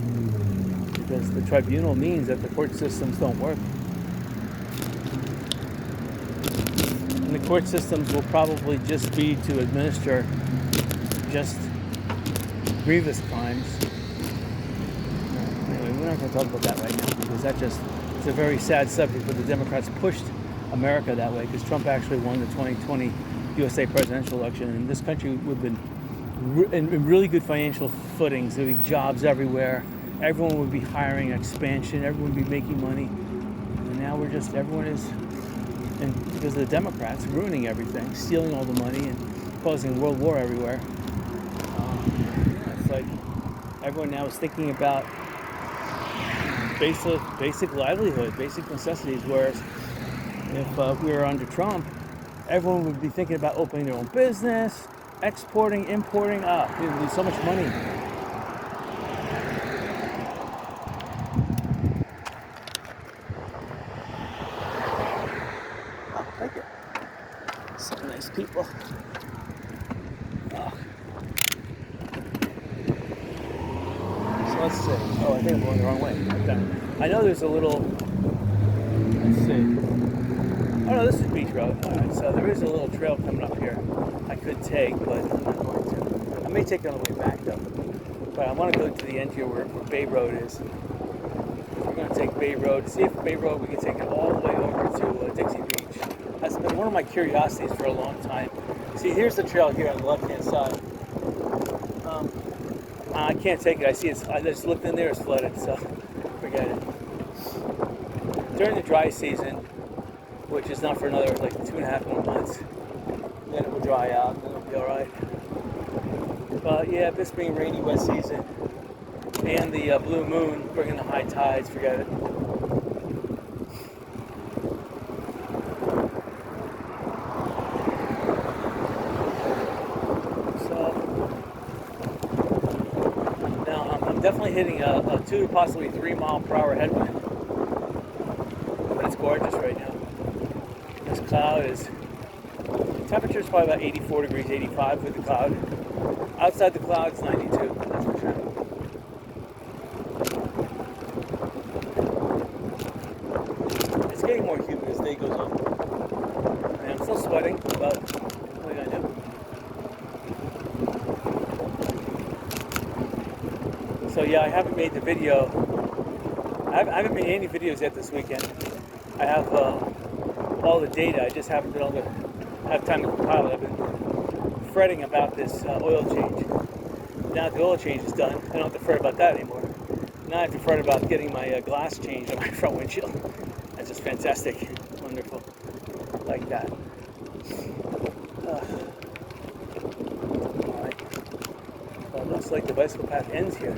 Because the tribunal means that the court systems don't work. And the court systems will probably just be to administer just grievous crimes. Anyway, we're not going to talk about that right now because it's a very sad subject, but the Democrats pushed America that way because Trump actually won the 2020 USA presidential election, and this country would have been in really good financial footings. There would be jobs everywhere. Everyone would be hiring, expansion. Everyone would be making money. And now everyone is, and because of the Democrats, ruining everything, stealing all the money and causing world war everywhere. It's like everyone now is thinking about basic livelihood, basic necessities, whereas if we were under Trump, everyone would be thinking about opening their own business, exporting, importing. There would be so much money. Oh, thank you. Some nice people. Oh. So let's see. Oh, I think I'm going the wrong way. Okay. I know there's a little. Let's see. Oh no, this is Beach Road. Alright, so there is a little trail coming up here I could take, but I'm not going to. I may take it on the way back though. But I want to go to the end here where Bay Road is. We're going to take Bay Road. See if Bay Road we can take it all the way over to Dixie Beach. That's been one of my curiosities for a long time. See, here's the trail here on the left-hand side. I can't take it. I see I just looked in there, it's flooded, so forget it. During the dry season, which is not for another like 2.5 more months, then it will dry out and it'll be all right. But yeah, this being rainy, wet season, and the blue moon bringing the high tides, forget it. So now I'm definitely hitting a 2 to possibly 3 mile per hour headwind. But it's gorgeous right now. This cloud is, the temperature is probably about 84 degrees, 85 with the cloud. Outside the cloud it's 92, that's for sure. It's getting more humid as the day goes on. And I'm still sweating, but what are you gonna do? So yeah, I haven't made the video. I haven't made any videos yet this weekend. I have all the data. I just haven't been able to have time to compile it. I've been fretting about this oil change. Now that the oil change is done, I don't have to fret about that anymore. Now I have to fret about getting my glass changed on my front windshield. That's just fantastic, wonderful, like that. All right. Well, it looks like the bicycle path ends here.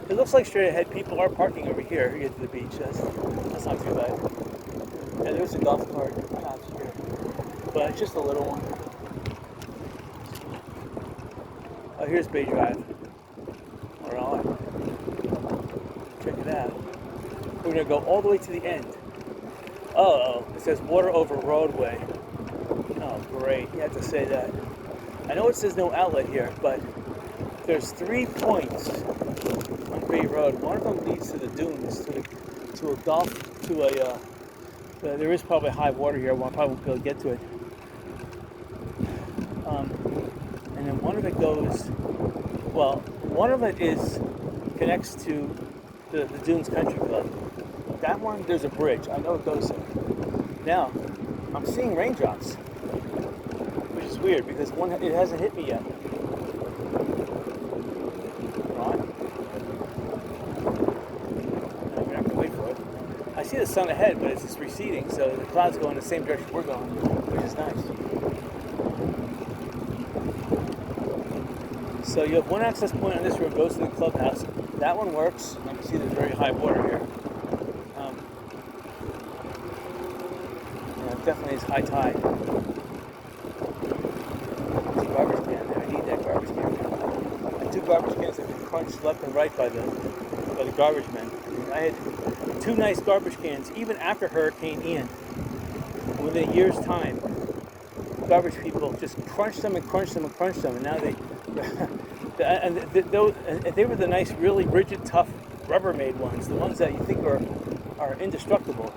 It looks like straight ahead people are parking over here to get to the beach. That's not too bad. Yeah, there's a golf cart out here, but it's just a little one. Oh, here's Bay Drive. All right. Check it out. We're gonna go all the way to the end. Oh, it says water over roadway. Oh, great. You have to say that. I know it says no outlet here, but there's 3 points on Bay Road. One of them leads to the dunes, to a golf, to a. There is probably high water here. Well, I probably won't be able to get to it. And then one of it goes. Well, one of it connects to the Dunes Country Club. That one, there's a bridge. I know it goes there. Now, I'm seeing raindrops, which is weird because it hasn't hit me yet. Right? I'm gonna have to wait for it. I see the sun ahead, but it's just receding, so the clouds go in the same direction we're going, which is nice. So you have one access point on this road, goes to the clubhouse. That one works. You can see there's very high water here. Yeah, it definitely is high tide. There's a garbage can there. I need that garbage can. And 2 garbage cans have been crunched left and right by the garbage men. I had 2 nice garbage cans, even after Hurricane Ian. Within a year's time, garbage people just crunched them and crunched them and crunched them, and now they were the nice, really rigid, tough Rubbermaid ones, the ones that you think are indestructible.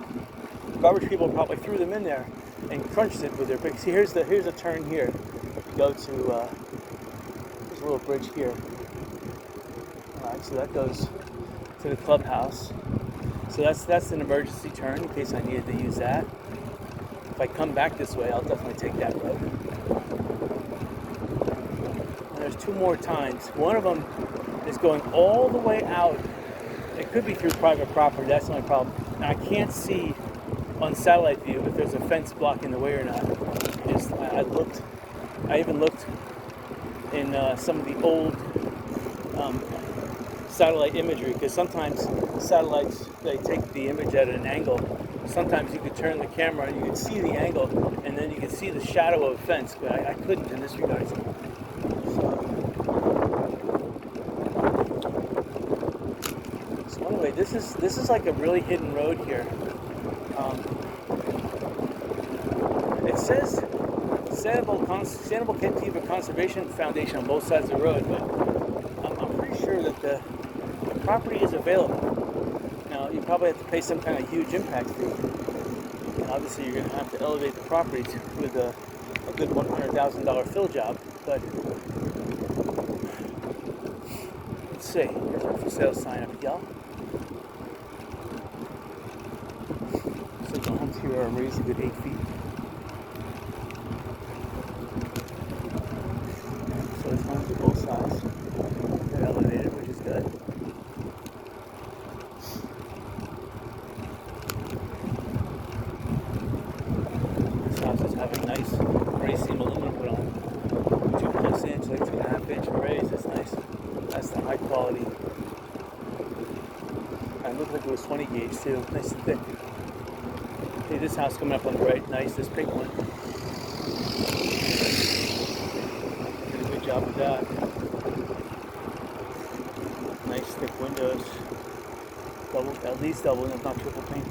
Garbage people probably threw them in there and crunched it with their big. See, here's a turn here. You go to there's a little bridge here. All right, so that goes to the clubhouse. So that's an emergency turn in case I needed to use that. If I come back this way, I'll definitely take that road. And there's 2 more times. One of them is going all the way out. It could be through private property. That's the only problem. Now, I can't see on satellite view if there's a fence blocking the way or not. I even looked in some of the old satellite imagery, because sometimes satellites, they take the image at an angle. Sometimes you could turn the camera and you could see the angle, and then you could see the shadow of a fence, but I couldn't in this regard. So anyway, this is like a really hidden road here. It says Sanibel Cantiva Conservation Foundation on both sides of the road, but I'm pretty sure that the property is available. Now, you probably have to pay some kind of huge impact fee. And obviously, you're going to have to elevate the property with a good $100,000 fill job. But let's see. Here's our for sale sign up, y'all. So the homes here are raised a good 8 feet. So it's homes of both sides. They're elevated, which is good. This house is having nice gray seam aluminum put on. 2+ inch, like 2.5 inch arrays. That's nice. That's the high quality. And it looked like it was 20 gauge too. Nice and thick. Okay, this house coming up on the right. Nice, this pink one. Did a good job with that. windows, at least double, if not triple pane.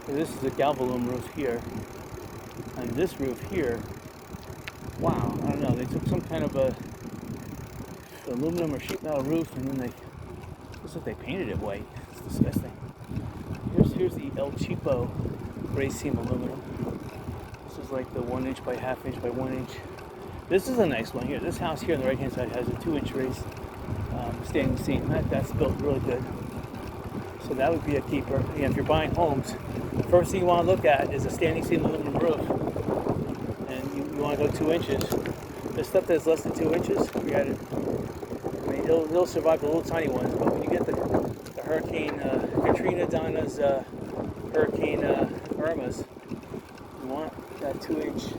So this is a galvalume roof here, and this roof here. Wow, I don't know. They took some kind of a aluminum or sheet metal roof, and then looks like they painted it white. It's disgusting. Here's the El Cheapo raised seam aluminum. This is like the 1 inch by half inch by 1 inch. This is a nice one here. This house here on the right hand side has a 2-inch raised standing seam. That's built really good. So that would be a keeper. Again, if you're buying homes, the first thing you want to look at is a standing seam aluminum roof, and you want to go 2 inches. The stuff that's less than 2 inches, forget it. I mean, it'll survive the little tiny ones, but when you get the Hurricane Katrina, Donna's, Hurricane Irma's, you want that 2-inch.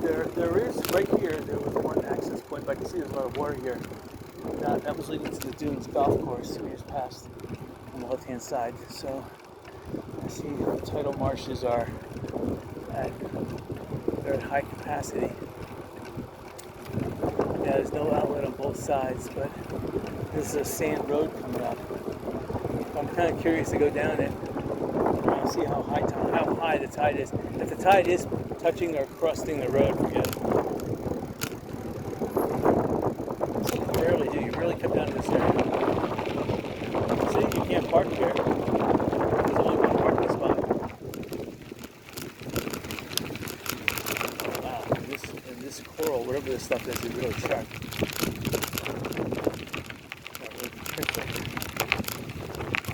There is right here. There was one access point, but I can see there's a lot of water here. That was leading to the Dunes golf course we just passed on the left-hand side. So I see the tidal marshes they're at high capacity. Yeah, there's no outlet on both sides, but this is a sand road coming up. I'm kind of curious to go down it and see how high the tide is. If the tide is touching or crusting the road, forget it. You rarely do. You really come down to this area. See, you can't park here. There's only one parking spot. Wow, and this coral, whatever this stuff is really sharp.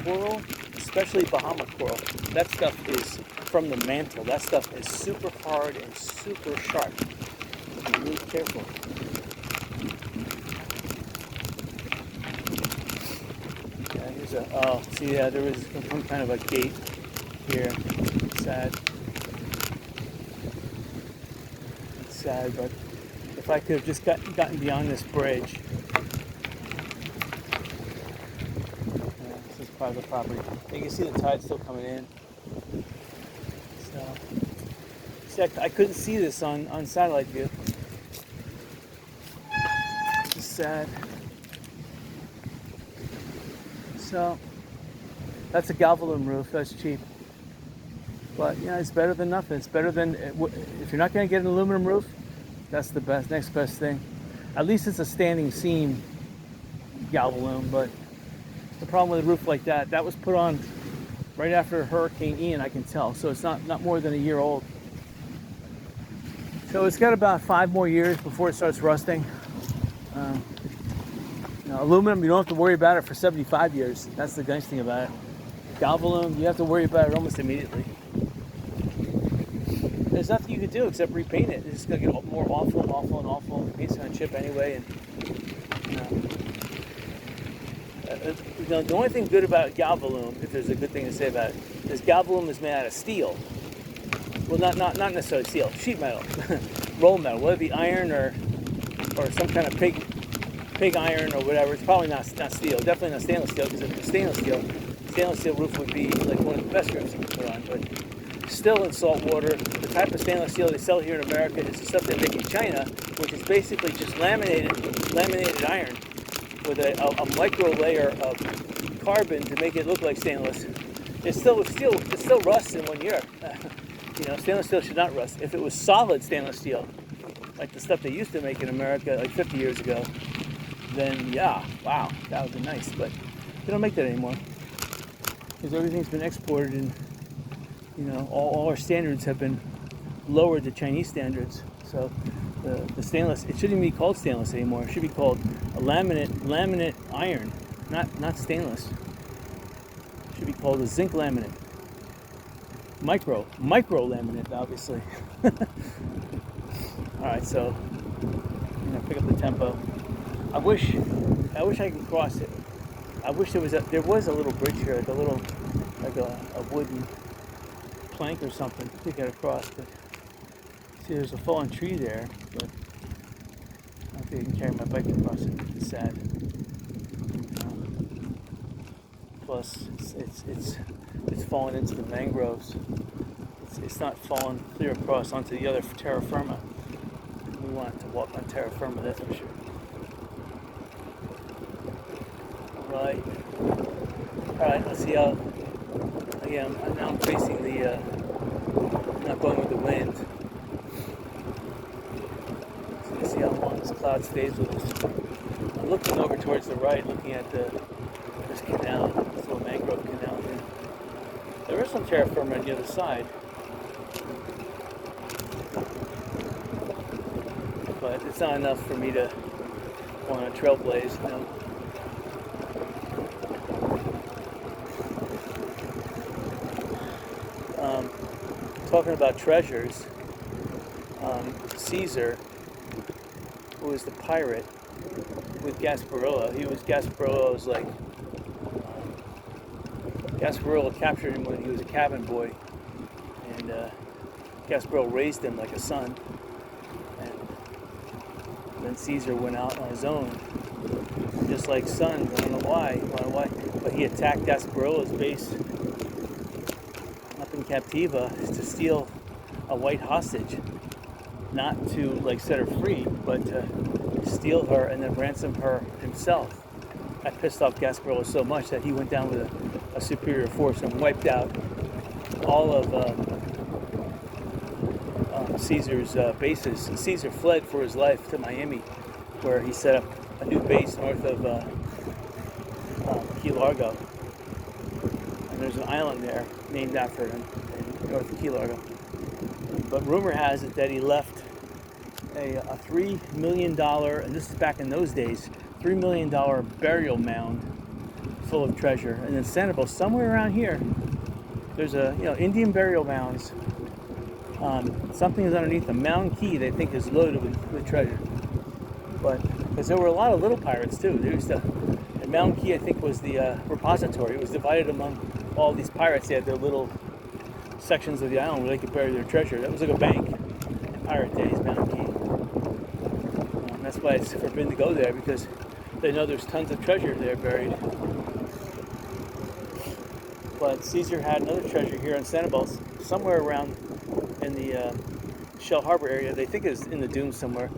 Coral, especially Bahama coral, that stuff is from the mantle. That stuff is super hard and super sharp. Be really careful. Yeah, there was some kind of a gate here. Sad. It's sad, but if I could have just gotten beyond this bridge. This is private property. You can see the tide still coming in. So, see, I couldn't see this on satellite view. It's just sad. So, that's a galvalume roof. That's cheap. But, it's better than nothing. It's better than, if you're not going to get an aluminum roof, that's the next best thing. At least it's a standing seam galvalume, but the problem with a roof like that was put on right after Hurricane Ian, I can tell. So it's not more than a year old. So it's got about 5 more years before it starts rusting. Aluminum, you don't have to worry about it for 75 years. That's the nice thing about it. Galvalume, you have to worry about it almost immediately. There's nothing you can do except repaint it. It's going to get more awful and awful and awful. The paint's going to chip anyway. The only thing good about galvalume, if there's a good thing to say about it, is galvalume is made out of steel. Well, not necessarily steel, sheet metal, roll metal, whether it be iron or some kind of pig iron or whatever. It's probably not steel. Definitely not stainless steel, because if it was stainless steel roof would be like one of the best roofs you can put on. But still in salt water, the type of stainless steel they sell here in America is the stuff they make in China, which is basically just laminated iron with a micro layer of carbon to make it look like stainless. It still rusts in 1 year. Stainless steel should not rust. If it was solid stainless steel, like the stuff they used to make in America like 50 years ago, then wow, that would be nice. But they don't make that anymore because everything's been exported, and all our standards have been lowered to Chinese standards. So the stainless, it shouldn't even be called stainless anymore. It should be called a laminate iron, not stainless. It should be called a zinc laminate. Micro laminate, obviously. All right, so pick up the tempo. I wish I could cross it. I wish there was a little bridge here, like a wooden plank or something to get across. But see, there's a fallen tree there, but I don't think I can carry my bike across it. It's sad. Plus, it's fallen into the mangroves. It's not fallen clear across onto the other terra firma. We want to walk on terra firma, that's for sure. Right. Alright, let's see how. Again, now I'm facing the. Not going with the wind. So let's see how long this cloud stays with us. I'm looking over towards the right, looking at this canal, this little mangrove canal here. There is some terra firma on the other side. But it's not enough for me to want to trailblaze, you know. Talking about treasures, Caesar, who was the pirate with Gasparilla, Gasparilla was like, Gasparilla captured him when he was a cabin boy, and Gasparilla raised him like a son, and then Caesar went out on his own, just like sons. I don't know why, but he attacked Gasparilla's base up in Captiva to steal a white hostage, not to like set her free, but to steal her and then ransom her himself. That pissed off Gasparilla so much that he went down with a superior force and wiped out all of Caesar's bases. Caesar fled for his life to Miami, where he set up a new base north of Key Largo. And there's an island there named after him, north of Key Largo. But rumor has it that he left a $3 million, and this is back in those days, $3 million burial mound full of treasure. And in Sanibel, somewhere around here, there's Indian burial mounds. Something is underneath the Mound Key they think is loaded with treasure. But because there were a lot of little pirates too. And Mound Key, I think, was the repository. It was divided among all these pirates. They had their little sections of the island where they could bury their treasure. That was like a bank in pirate days, Mound Key. That's why it's forbidden to go there, because they know there's tons of treasure there buried. But Caesar had another treasure here in Sanibel, somewhere around in the Shell Harbor area. They think it's in the dunes somewhere.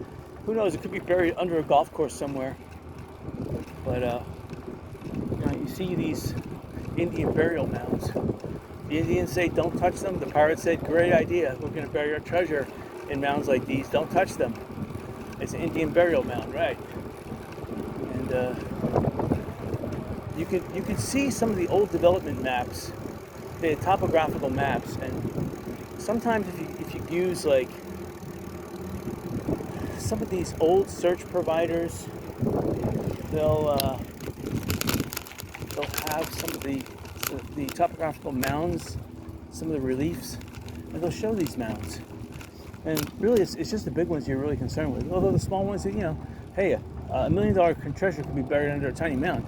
Who knows? It could be buried under a golf course somewhere. But you see these Indian burial mounds. The Indians say don't touch them. The pirates said great idea. We're going to bury our treasure in mounds like these. Don't touch them. It's an Indian burial mound, right? And you could see some of the old development maps. They had topographical maps, and sometimes if you use like some of these old search providers, they'll have some of the topographical mounds, some of the reliefs, and they'll show these mounds. And really, it's just the big ones you're really concerned with. Although the small ones, hey, $1 million treasure could be buried under a tiny mound.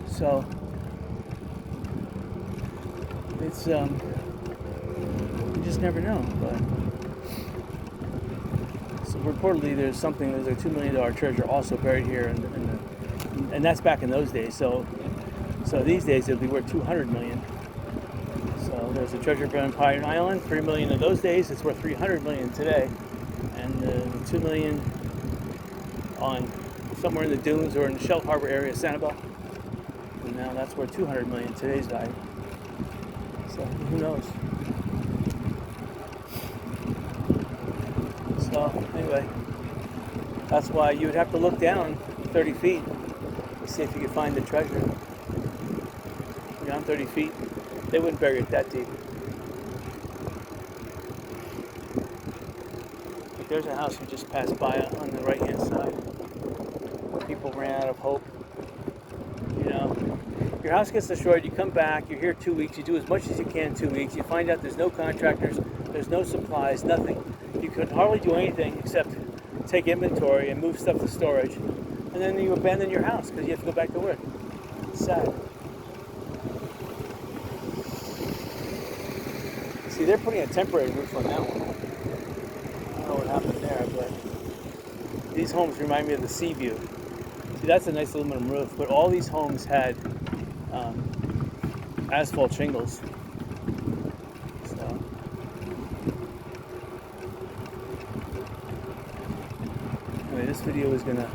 So it's you just never know. But so reportedly, there's a $2 million treasure also buried here, and that's back in those days. So these days it'll be worth $200 million. So there's a treasure buried on Pine Island, $3 million in those days. It's worth $300 million today, and $2 million on somewhere in the dunes or in the Shell Harbor area, Sanibel. And now that's worth $200 million today's value. So who knows? So anyway, that's why you would have to look down 30 feet to see if you could find the treasure. Down 30 feet, they wouldn't bury it that deep. But there's a house we just passed by on the right-hand side. People ran out of hope. Your house gets destroyed, you come back, you're here 2 weeks, you do as much as you can in 2 weeks, you find out there's no contractors, there's no supplies, nothing. You could hardly do anything except take inventory and move stuff to storage, and then you abandon your house because you have to go back to work. It's sad. See, they're putting a temporary roof on that one. I don't know what happened there, but these homes remind me of the sea view. See, that's a nice aluminum roof, but all these homes had asphalt shingles. So anyway, this video is gonna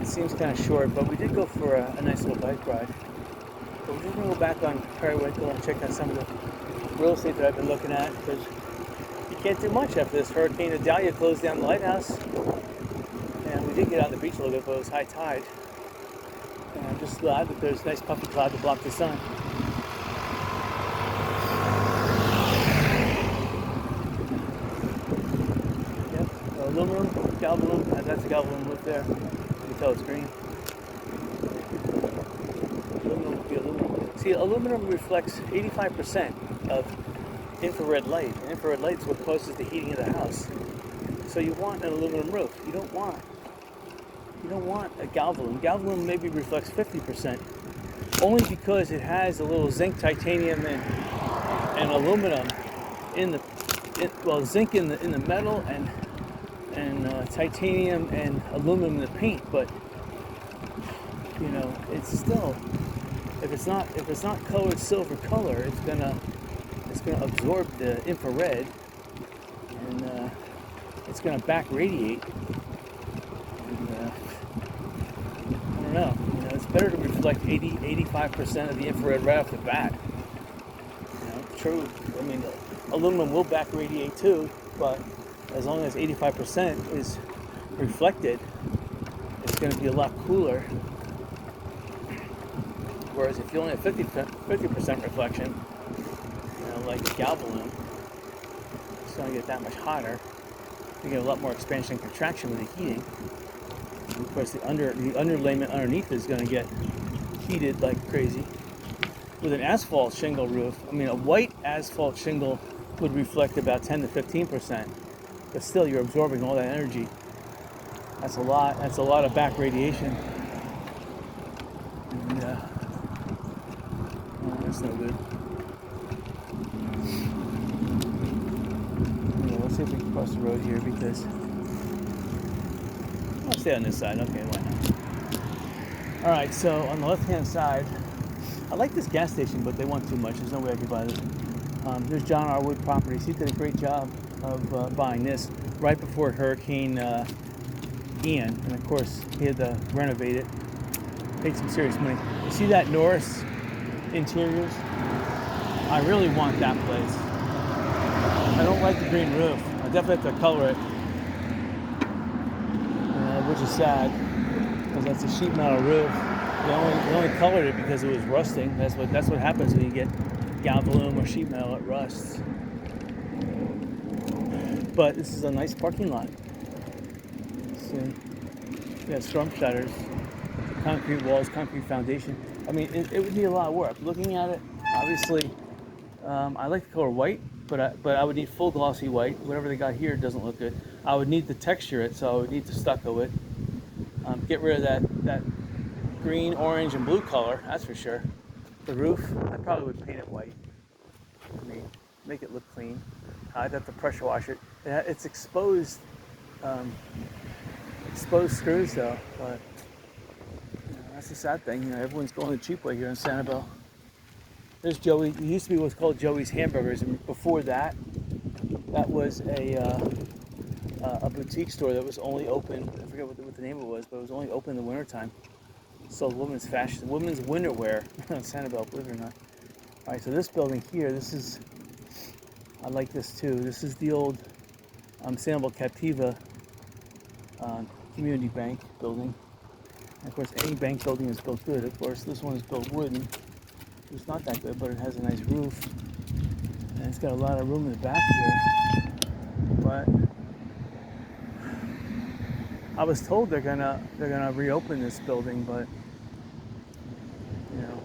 It seems kind of short, but we did go for a nice little bike ride. But we're just gonna go back on Periwinkle and check out some of the real estate that I've been looking at, because you can't do much after this Hurricane Idalia closed down the lighthouse. And we did get out on the beach a little bit, but it was high tide. And I'm just glad that there's nice puffy cloud to block the sun. Yep, aluminum, galvanum, that's a galvanum roof there. You can tell it's green. Aluminum would be aluminum. See, aluminum reflects 85% of infrared light. And infrared light is what causes the heating of the house. So you want an aluminum roof. You don't want a galvanum. Galvanum maybe reflects 50%, only because it has a little zinc, titanium, and aluminum in the zinc in the metal and titanium and aluminum in the paint. But you know, it's still, if it's not colored silver color, it's gonna absorb the infrared, and it's gonna back radiate. And I don't know. You know, it's better to reflect 85% of the infrared right off the bat. You know, true. I mean, aluminum will back radiate too, but as long as 85% is reflected, it's going to be a lot cooler. Whereas if you only have 50% reflection, you know, like galvanum, it's going to get that much hotter. You get a lot more expansion and contraction with the heating. And of course, the underlayment underneath is going to get heated like crazy. With an asphalt shingle roof, I mean, a white asphalt shingle would reflect about 10 to 15%, but still, you're absorbing all that energy. That's a lot. That's a lot of back radiation. And, that's no good. Yeah, let's see if we can cross the road here, because I'll stay on this side. Okay, why not? All right, so on the left-hand side, I like this gas station, but they want too much. There's no way I could buy this. There's John R. Wood Properties. He did a great job of buying this right before Hurricane Ian, and of course he had to renovate it. Paid some serious money. You see that Norris Interiors? I really want that place. I don't like the green roof. I definitely have to color it, which is sad, because that's a sheet metal roof. They only colored it because it was rusting. That's what happens when you get galvanum or sheet metal. It rusts. But this is a nice parking lot. See, you got storm shutters, concrete walls, concrete foundation. I mean, it would need a lot of work. Looking at it, obviously, I like the color white, but I would need full glossy white. Whatever they got here doesn't look good. I would need to texture it, so I would need to stucco it. Get rid of that green, orange, and blue color, that's for sure. The roof, I probably would paint it white. I mean, make it look clean. I'd have to pressure wash it. It's exposed screws though, but you know, that's the sad thing. You know, everyone's going the cheap way here in Sanibel. There's Joey. It used to be what's called Joey's Hamburgers, and before that was a boutique store that was only open. I forget what the name of it was, but it was only open in the wintertime. So women's fashion, women's winter wear in Sanibel, believe it or not. All right, so this building here, I like this too. This is the old Sanibel Captiva community bank building. And of course, any bank building is built good. Of course, this one is built wooden. It's not that good, but it has a nice roof, and it's got a lot of room in the back here. But I was told they're gonna reopen this building, but you know,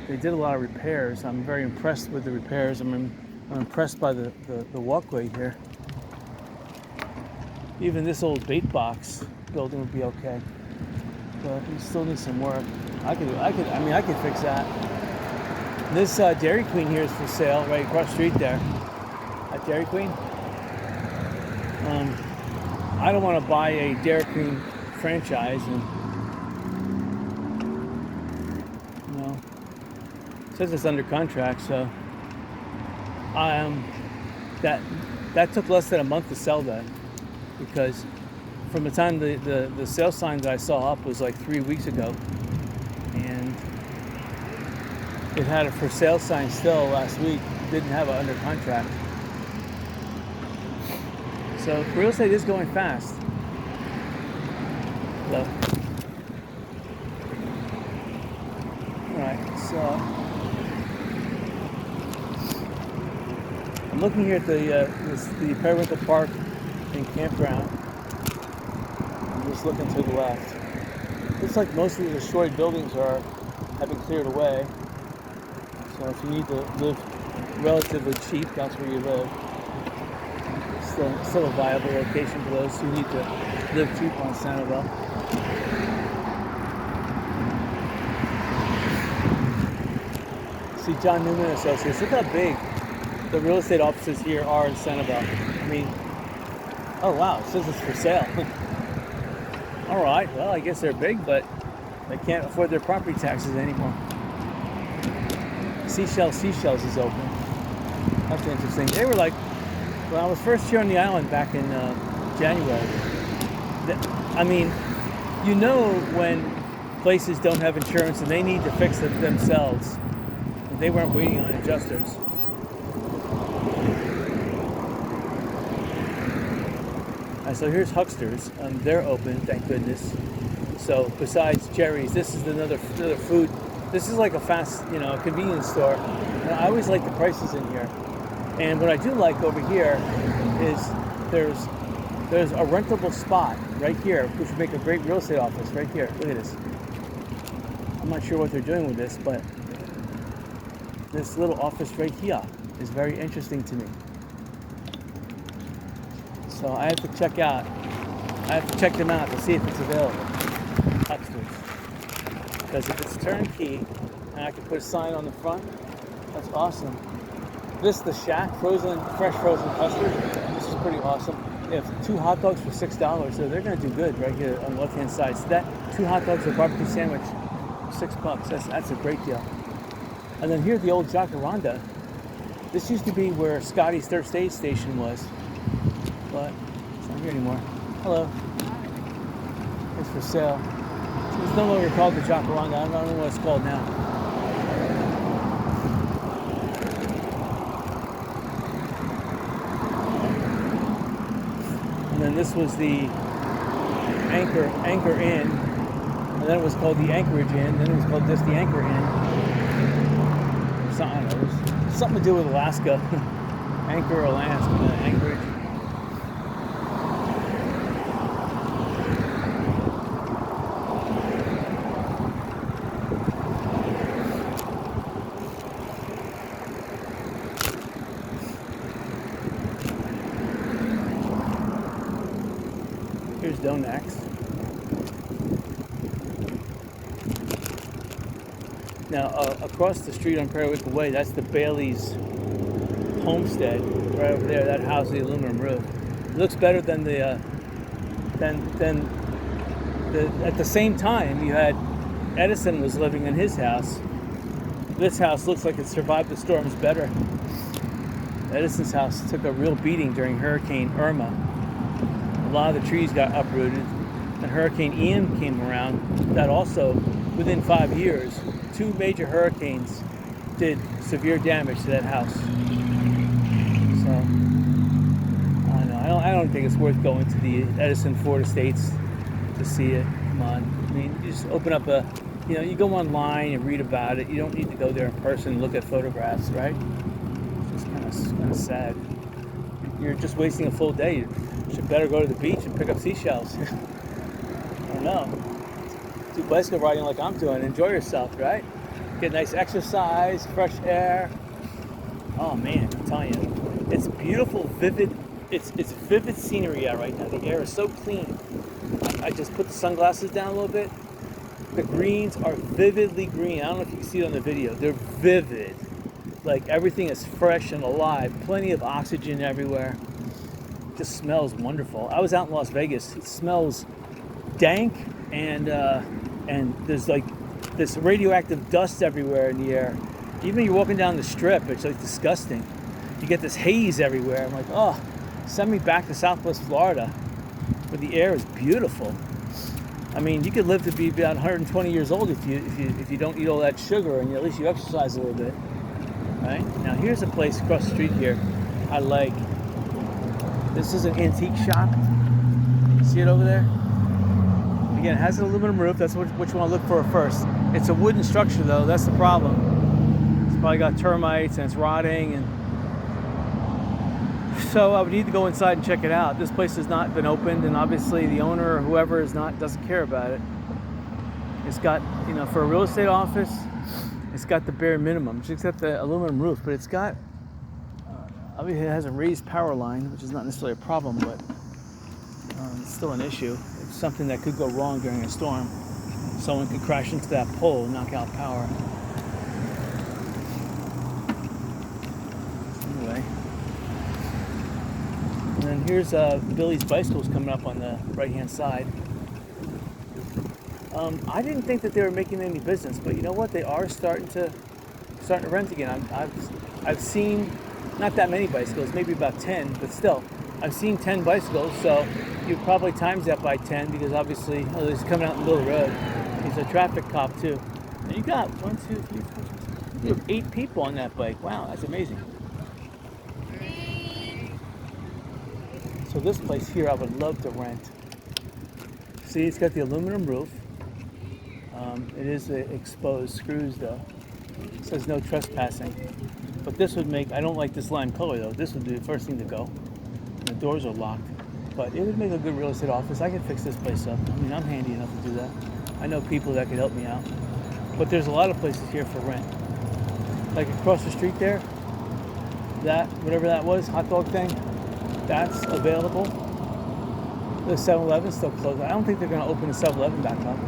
they did a lot of repairs. I'm very impressed with the repairs. I'm impressed by the walkway here. Even this old bait box building would be okay, but we still need some work. I could fix that. This Dairy Queen here is for sale right across the street there at Dairy Queen. I don't want to buy a Dairy Queen franchise, and you know, it says it's under contract, so that took less than a month to sell that, because from the time the sale sign that I saw up was like 3 weeks ago, and it had a for sale sign still last week. Didn't have it under contract. So real estate is going fast. So, all right, so I'm looking here at the Periwinkle Park and Campground. I'm just looking to the left. Looks like most of the destroyed buildings have been cleared away. So if you need to live relatively cheap, that's where you live. It's still a viable location for those who need to live cheap on Sanibel. See, John Newman Associates. Look how big the real estate offices here are in Sanibel. I mean, oh wow, it says it's for sale. All right, well, I guess they're big, but they can't afford their property taxes anymore. Seashells is open. That's interesting. They were like, when I was first here on the island back in January, I mean, you know when places don't have insurance and they need to fix it themselves. They weren't waiting on adjusters. So here's Hucksters. They're open, thank goodness. So besides Jerry's, this is another food. This is like a fast, convenience store. And I always like the prices in here. And what I do like over here is there's a rentable spot right here, which would make a great real estate office right here. Look at this. I'm not sure what they're doing with this, but this little office right here is very interesting to me. So I have to check them out to see if it's available. Hucksters. Because if it's turnkey and I can put a sign on the front, that's awesome. This, the Shack, fresh frozen custard. This is pretty awesome. They have 2 hot dogs for $6, so they're gonna do good right here on the left-hand side. So that 2 hot dogs, a barbecue sandwich, $6. That's a great deal. And then here's the old Jacaranda. This used to be where Scotty's third stage station was, but it's not here anymore. Hello. It's for sale. It's no longer called the Jacaranda. I don't know what it's called now. And then this was the Anchor Inn, and then it was called the Anchorage Inn, then it was called just the Anchor Inn. I don't know, it was something to do with Alaska. Anchor, Alaska, Anchorage. Here's Donax. Now, across the street on Periwinkle Way, that's the Bailey's homestead right over there. That house, the aluminum roof, it looks better than the at the same time you had Edison was living in his house. This house looks like it survived the storms better. Edison's house took a real beating during Hurricane Irma. A lot of the trees got uprooted, and Hurricane Ian came around. That also, within 5 years, 2 major hurricanes did severe damage to that house. So I don't know. I don't think it's worth going to the Edison Ford Estates to see it. Come on. I mean, you just open up you go online and read about it. You don't need to go there in person and look at photographs, right? It's just kind of sad. You're just wasting a full day. You should better go to the beach and pick up seashells. I don't know. Do bicycle riding like I'm doing. Enjoy yourself, right? Get nice exercise, fresh air. Oh man, I'm telling you, it's beautiful, vivid. It's vivid scenery out right now. The air is so clean. I just put the sunglasses down a little bit. The greens are vividly green. I don't know if you can see it on the video. They're vivid. Like everything is fresh and alive. Plenty of oxygen everywhere. It just smells wonderful. I was out in Las Vegas. It smells dank and there's like this radioactive dust everywhere in the air. Even you're walking down the strip, it's like disgusting. You get this haze everywhere. I'm like, oh, send me back to Southwest Florida. where the air is beautiful. I mean, you could live to be about 120 years old if you don't eat all that sugar and at least you exercise a little bit. Right? Now here's a place across the street here I like. This is an antique shop. See it over there? Again, it has an aluminum roof. That's what you want to look for first. It's a wooden structure though. That's the problem. It's probably got termites and it's rotting, and so I would need to go inside and check it out. This place has not been opened, and obviously the owner or whoever doesn't care about it. It's got, for a real estate office, it's got the bare minimum. It's got the aluminum roof, but it's got, obviously it has a raised power line, which is not necessarily a problem, but it's still an issue. It's something that could go wrong during a storm. Someone could crash into that pole and knock out power. Anyway. And then here's Billy's Bicycles coming up on the right-hand side. I didn't think that they were making any business, but you know what? They are starting to rent again. I've seen not that many bicycles, maybe about 10, but still, I've seen 10 bicycles. So you probably times that by 10 because obviously, he's coming out in the middle of the road. He's a traffic cop too. And you got 1, 2, 3, 4, 5, 6, you have 8 people on that bike. Wow, that's amazing. So this place here, I would love to rent. See, it's got the aluminum roof. It is exposed screws though. It says no trespassing. But this would make, I don't like this lime color though. This would be the first thing to go. And the doors are locked. But it would make a good real estate office. I could fix this place up. I mean, I'm handy enough to do that. I know people that could help me out. But there's a lot of places here for rent. Like across the street there, that, whatever that was, hot dog thing, that's available. The 7-Eleven still closed. I don't think they're going to open the 7-Eleven back up.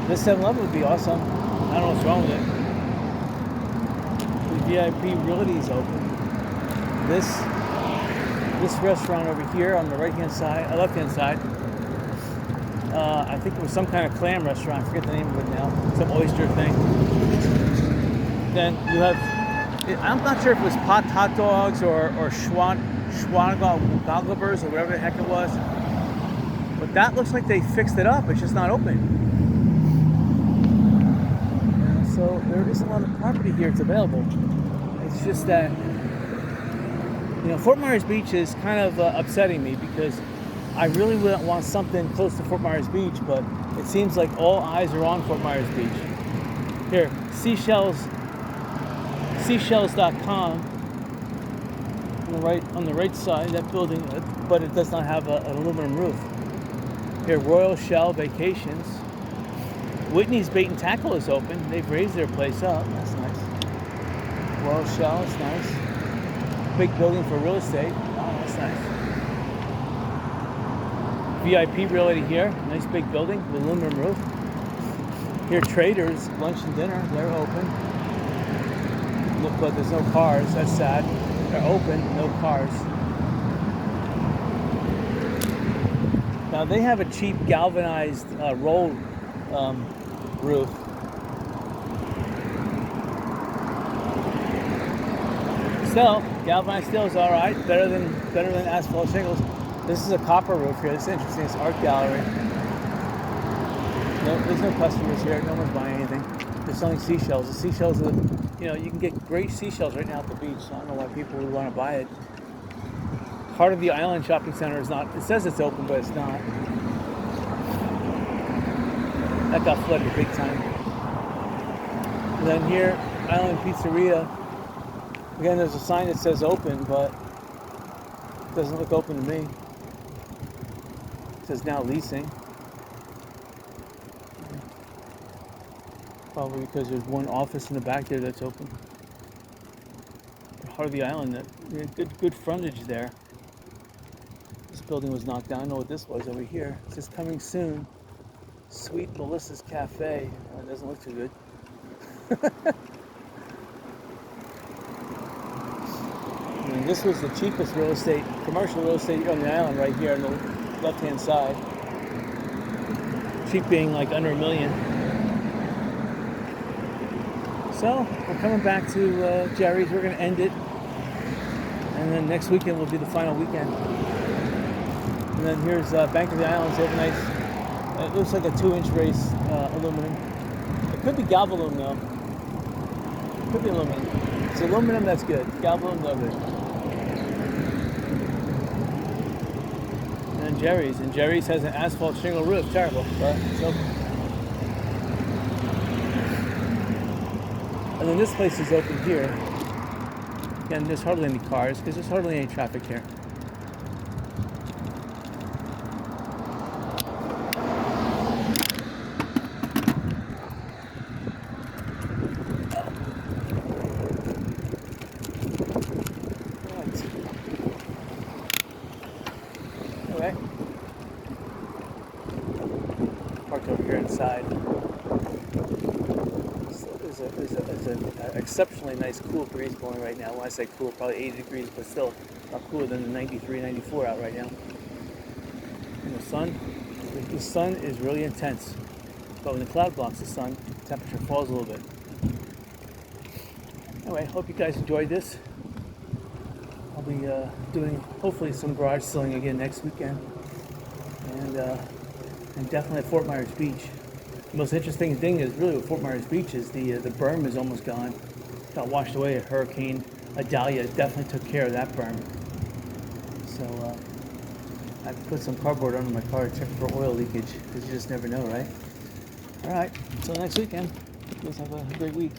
This 7-Eleven would be awesome. I don't know what's wrong with it. The VIP Realty is open. This restaurant over here on the right-hand side, left-hand side, I think it was some kind of clam restaurant. I forget the name of it now. Some oyster thing. Then you have, I'm not sure if it was pot hot dogs or Schwagobbers or whatever the heck it was. But that looks like they fixed it up. It's just not open. So there is a lot of property here that's available. It's just that, Fort Myers Beach is kind of upsetting me because I really wouldn't want something close to Fort Myers Beach, but it seems like all eyes are on Fort Myers Beach. Here, seashells.com on the right side, that building, but it does not have an aluminum roof. Here, Royal Shell Vacations. Whitney's Bait and Tackle is open. They've raised their place up. That's nice. Royal Shell is nice. Big building for real estate. Oh, that's nice. VIP Realty here. Nice big building with aluminum roof. Here, Traders, lunch and dinner. They're open. Look, but there's no cars. That's sad. They're open, no cars. Now they have a cheap galvanized roll roof. Still, galvanized steel is all right. Better than asphalt shingles. This is a copper roof here. This is interesting. It's art gallery. No, there's no customers here. No one's buying anything. They're selling seashells. The seashells are, you can get great seashells right now at the beach. So I don't know why people would want to buy it. Heart of the Island Shopping Center is not. It says it's open, but it's not. That got flooded big time. And then here, Island Pizzeria. Again, there's a sign that says open, but it doesn't look open to me. It says now leasing. Probably because there's one office in the back there that's open. Heart of the Island, good frontage there. This building was knocked down. I know what this was over here. It says coming soon. Sweet Melissa's Cafe. Oh, it doesn't look too good. And this was the cheapest commercial real estate on the island right here on the left-hand side. Cheap being like under $1 million. So, we're coming back to Jerry's. We're going to end it. And then next weekend will be the final weekend. And then here's Bank of the Islands. They have a nice, it looks like a 2-inch race aluminum. It could be galvalume though. It could be aluminum. It's aluminum, that's good. Galvalume, no good. And then Jerry's. And Jerry's has an asphalt shingle roof. Terrible, but it's open. And then this place is open here. Again, there's hardly any cars because there's hardly any traffic here. Anyway, parked over here inside. There's an exceptionally nice cool breeze blowing right now. When I say cool, probably 80 degrees, but still not cooler than the 93, 94 out right now. And the sun is really intense. But when the cloud blocks the sun, the temperature falls a little bit. Anyway, hope you guys enjoyed this. I'll be doing hopefully some garage selling again next weekend. And definitely at Fort Myers Beach. The most interesting thing is really with Fort Myers Beach is the berm is almost gone. Got washed away. A hurricane, Idalia, definitely took care of that berm. So I put some cardboard under my car to check for oil leakage because you just never know, right? All right, until next weekend. You guys have a great week.